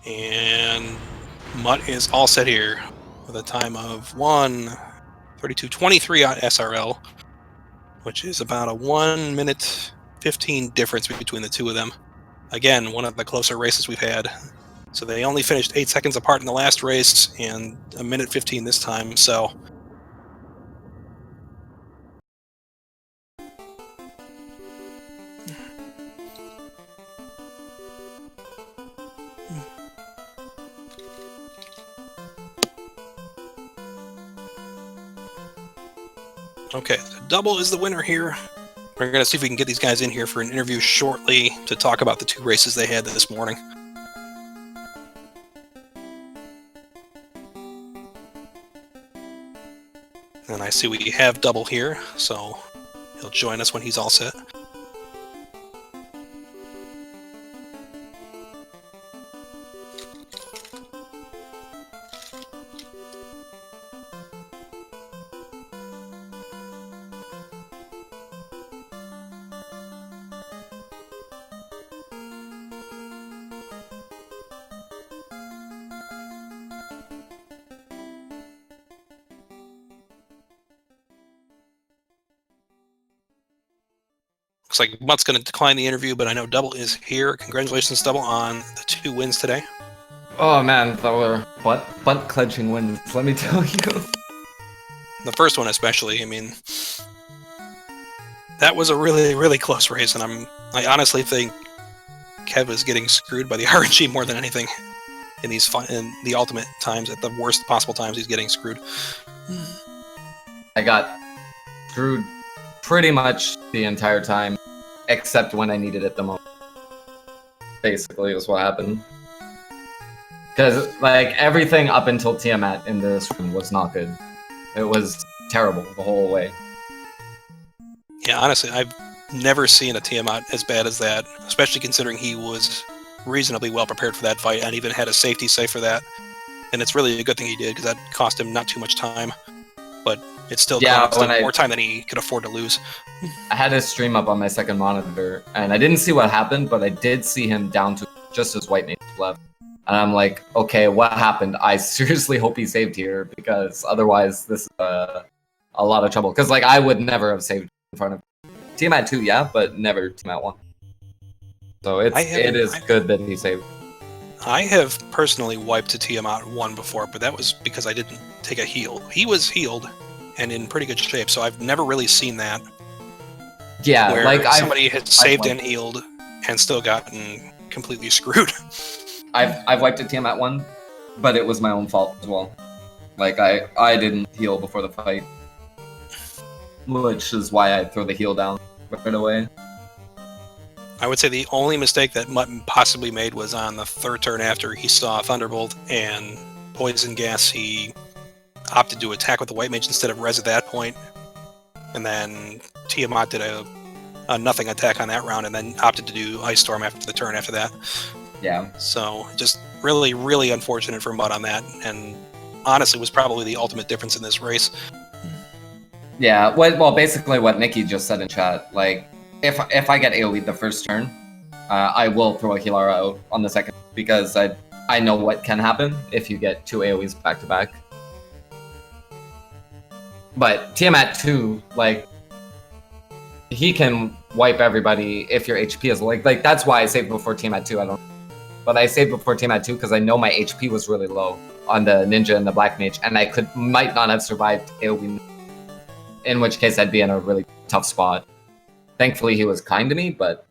And Mutt is all set here with a time of 1:32:23 on SRL, which is about a 1:15 difference between the two of them. Again, one of the closer races we've had. So they only finished 8 seconds apart in the last race, and 1:15 this time, so... Okay, so Double is the winner here. We're going to see if we can get these guys in here for an interview shortly to talk about the 2 races they had this morning. And I see we have Double here, so he'll join us when he's all set. Looks like Mutt's going to decline the interview, but I know Double is here. Congratulations, Double, on the 2 wins today. Oh man, that were butt clenching wins, let me tell you. The first one especially, I mean, that was a really, really close race, and I honestly think Kev is getting screwed by the RNG more than anything in the ultimate times. At the worst possible times, he's getting screwed. I got screwed pretty much the entire time, except when I needed it the most. Basically, is what happened. Because, like, everything up until Tiamat in this room was not good. It was terrible the whole way. Yeah, honestly, I've never seen a Tiamat as bad as that, especially considering he was reasonably well prepared for that fight and even had a safety save for that. And it's really a good thing he did, because that cost him not too much time. But it still cost him more time than he could afford to lose. I had his stream up on my second monitor, and I didn't see what happened, but I did see him down to just his white mage left. And I'm like, okay, what happened? I seriously hope he saved here, because otherwise this is a lot of trouble. Because, like, I would never have saved in front of Tiamat 2, yeah, but never Tiamat 1. So it is good that he saved. I have personally wiped to Tiamat 1 before, but that was because I didn't take a heal. He was healed and in pretty good shape, so I've never really seen that. Yeah, where like somebody has saved and healed and still gotten completely screwed. I've wiped to Tiamat 1, but it was my own fault as well. Like, I didn't heal before the fight, which is why I throw the heal down right away. I would say the only mistake that Mutton possibly made was on the third turn after he saw Thunderbolt and Poison Gas. He opted to attack with the White Mage instead of Res at that point. And then Tiamat did a nothing attack on that round and then opted to do Ice Storm after the turn after that. Yeah. So just really, really unfortunate for Mutt on that. And honestly was probably the ultimate difference in this race. Yeah, well, basically what Nikki just said in chat, like, if I get AoE the first turn, I will throw a Healara out on the second, because I know what can happen if you get 2 AoEs back to back. But Tiamat 2, like, he can wipe everybody if your HP is like that's why I saved before Tiamat 2. But I saved before Tiamat 2 because I know my HP was really low on the Ninja and the Black Mage, and I might not have survived AoE, in which case I'd be in a really tough spot. Thankfully, he was kind to me, but...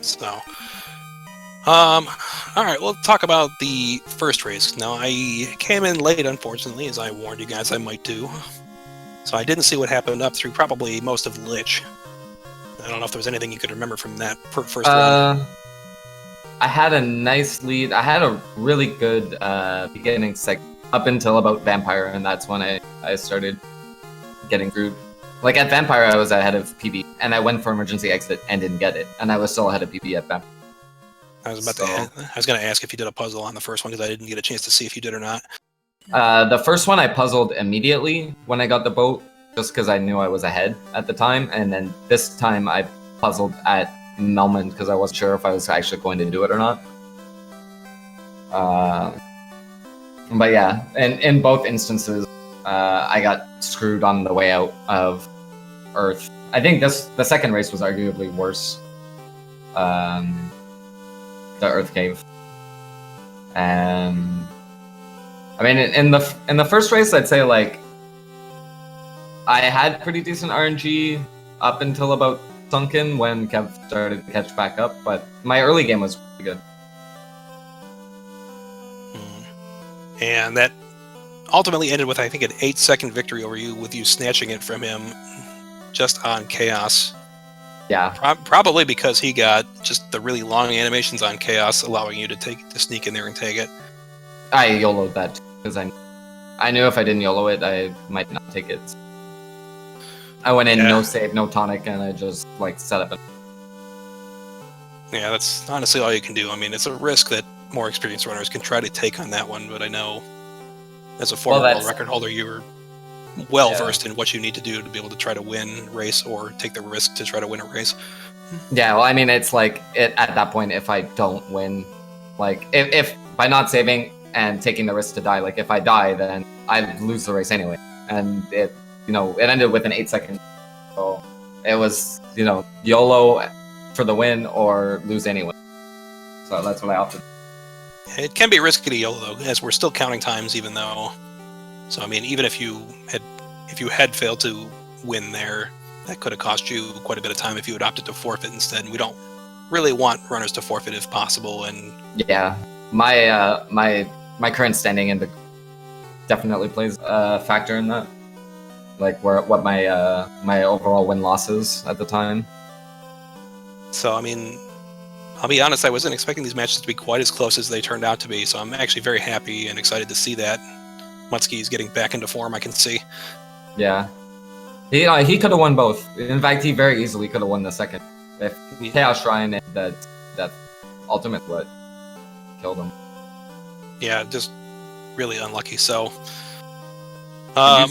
So... alright, we'll talk about the first race. Now, I came in late, unfortunately, as I warned you guys I might do. So I didn't see what happened up through probably most of Lich. I don't know if there was anything you could remember from that first run. I had a nice lead. I had a really good beginning segment up until about Vampire, and that's when I started getting screwed. Like, at Vampire, I was ahead of PB, and I went for emergency exit and didn't get it, and I was still ahead of PB at Vampire. I was going to ask if you did a puzzle on the first one, because I didn't get a chance to see if you did or not. The first one I puzzled immediately when I got the boat, just because I knew I was ahead at the time, and then this time I puzzled at Melman because I wasn't sure if I was actually going to do it or not. But yeah, and in both instances, I got screwed on the way out of Earth. I think the second race was arguably worse. The Earth Cave. I mean, in the first race, I'd say, like, I had pretty decent RNG up until about Sunken when Kev started to catch back up, but my early game was pretty good. And that ultimately ended with, I think, an 8-second victory over you, with you snatching it from him just on Chaos. Yeah. Probably because he got just the really long animations on Chaos, allowing you to sneak in there and take it. I YOLO'd that because I knew if I didn't YOLO it, I might not take it. I went in, no save, no tonic, and I just, like, set up. Yeah, that's honestly all you can do. I mean, it's a risk that more experienced runners can try to take on that one, but I know as a former world record holder, you're well-versed in what you need to do to be able to try to win a race or take the risk to try to win a race. Yeah, well, I mean, it's like, at that point, if I don't win, like, if by not saving and taking the risk to die, like, if I die, then I lose the race anyway. And it ended with an 8-second. So it was, YOLO for the win or lose anyway. So that's what I opted. It can be risky to YOLO though, as we're still counting times, even though. So I mean, even if you had failed to win there, that could have cost you quite a bit of time if you had opted to forfeit instead. And we don't really want runners to forfeit if possible. And yeah, my current standing in the definitely plays a factor in that. Like what my overall win-loss is at the time. So I mean, I'll be honest, I wasn't expecting these matches to be quite as close as they turned out to be. So I'm actually very happy and excited to see that. Muttski is getting back into form, I can see. Yeah. He could have won both. In fact, he very easily could have won the second. If Chaos Shrine and that ultimate what killed him. Yeah, just really unlucky. So, do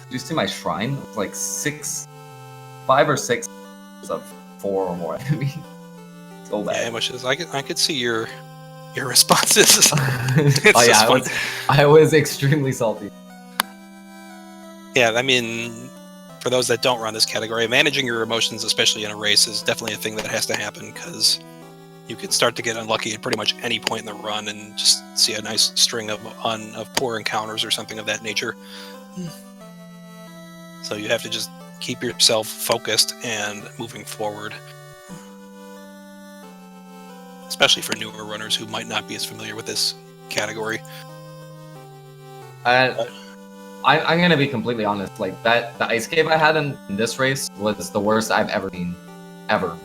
you see my shrine? It's like 5 or 6 of 4 or more enemies. So bad. Yeah, much as I could see your responses. Oh yeah, I was extremely salty. Yeah, I mean, for those that don't run this category, managing your emotions, especially in a race, is definitely a thing that has to happen, because you could start to get unlucky at pretty much any point in the run and just see a nice string of poor encounters or something of that nature. So you have to just keep yourself focused and moving forward. Especially for newer runners who might not be as familiar with this category. I'm gonna be completely honest. Like the ice cave I had in this race was the worst I've ever seen, ever,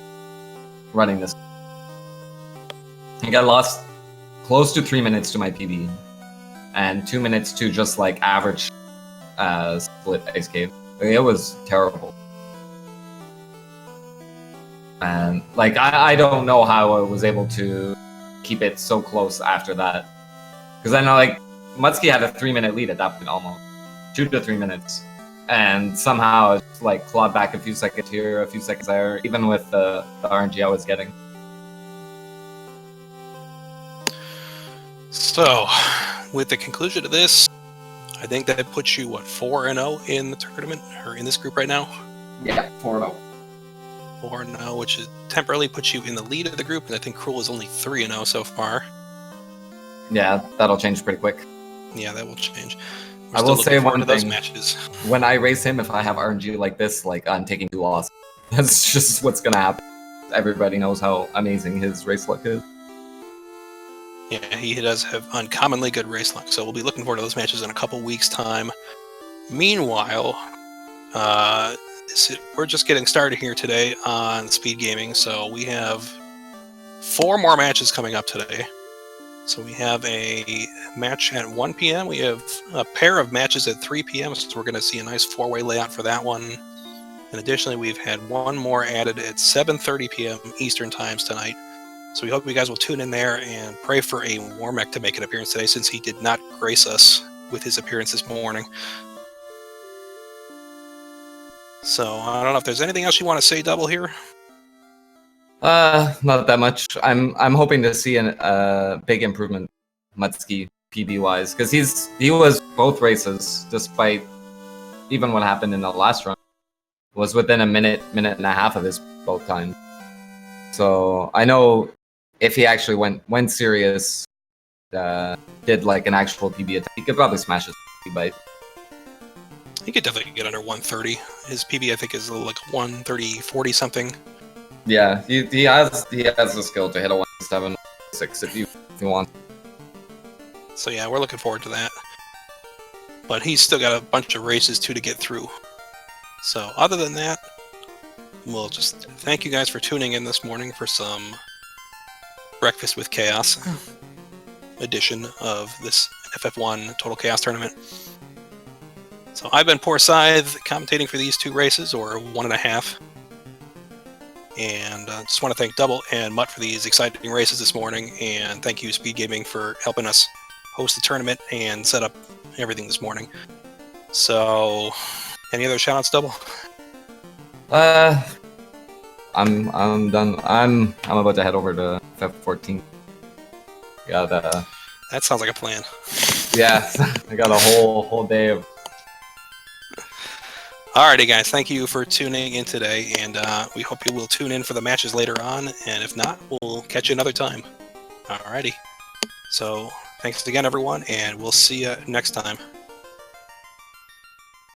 running this. I got lost close to 3 minutes to my PB, and 2 minutes to just like average split ice cave. It was terrible. And like I don't know how I was able to keep it so close after that, because I know like Muttski had a 3-minute lead at that point, almost 2 to 3 minutes, and somehow it's like clawed back a few seconds here, a few seconds there, even with the RNG I was getting. So, with the conclusion of this, I think that puts you 4-0 in the tournament, or in this group right now. Yeah, 4-0. 4-0, which is temporarily puts you in the lead of the group, and I think Cruel is only 3-0 so far. Yeah, that'll change pretty quick. Yeah, that will change. I will say one thing. Those matches. When I race him, if I have RNG like this, like I'm taking 2 losses. That's just what's gonna happen. Everybody knows how amazing his race luck is. Yeah, he does have uncommonly good race luck, so we'll be looking forward to those matches in a couple weeks' time. Meanwhile, we're just getting started here today on Speed Gaming, so we have 4 more matches coming up today. So we have a match at 1 p.m. We have a pair of matches at 3 p.m. So we're going to see a nice 4-way layout for that one. And additionally, we've had 1 more added at 7:30 p.m. Eastern Times tonight. So we hope you guys will tune in there and pray for a Warmech to make an appearance today, since he did not grace us with his appearance this morning. So I don't know if there's anything else you want to say, Double, here. Not that much. I'm hoping to see a big improvement, Muttski PB wise, because he was both races, despite even what happened in the last run, was within a minute and a half of his both times. So I know if he actually went serious, did like an actual PB attack, he could probably smash his PB bite. He could definitely get under 130. His PB, I think, is like 130, 40 something. Yeah, he has the skill to hit a 176 if you want. So yeah, we're looking forward to that. But he's still got a bunch of races too to get through. So other than that, we'll just thank you guys for tuning in this morning for some Breakfast with Chaos edition of this FF1 Total Chaos Tournament. So I've been Poor Scythe, commentating for these 2 races, or 1.5. And just want to thank Double and Mutt for these exciting races this morning, and thank you Speed Gaming for helping us host the tournament and set up everything this morning. So, any other shoutouts, Double? I'm done. I'm about to head over to FF14. That sounds like a plan. Yeah, I got a whole day of. Alrighty, guys. Thank you for tuning in today, and we hope you will tune in for the matches later on. And if not, we'll catch you another time. Alrighty. So thanks again, everyone, and we'll see you next time.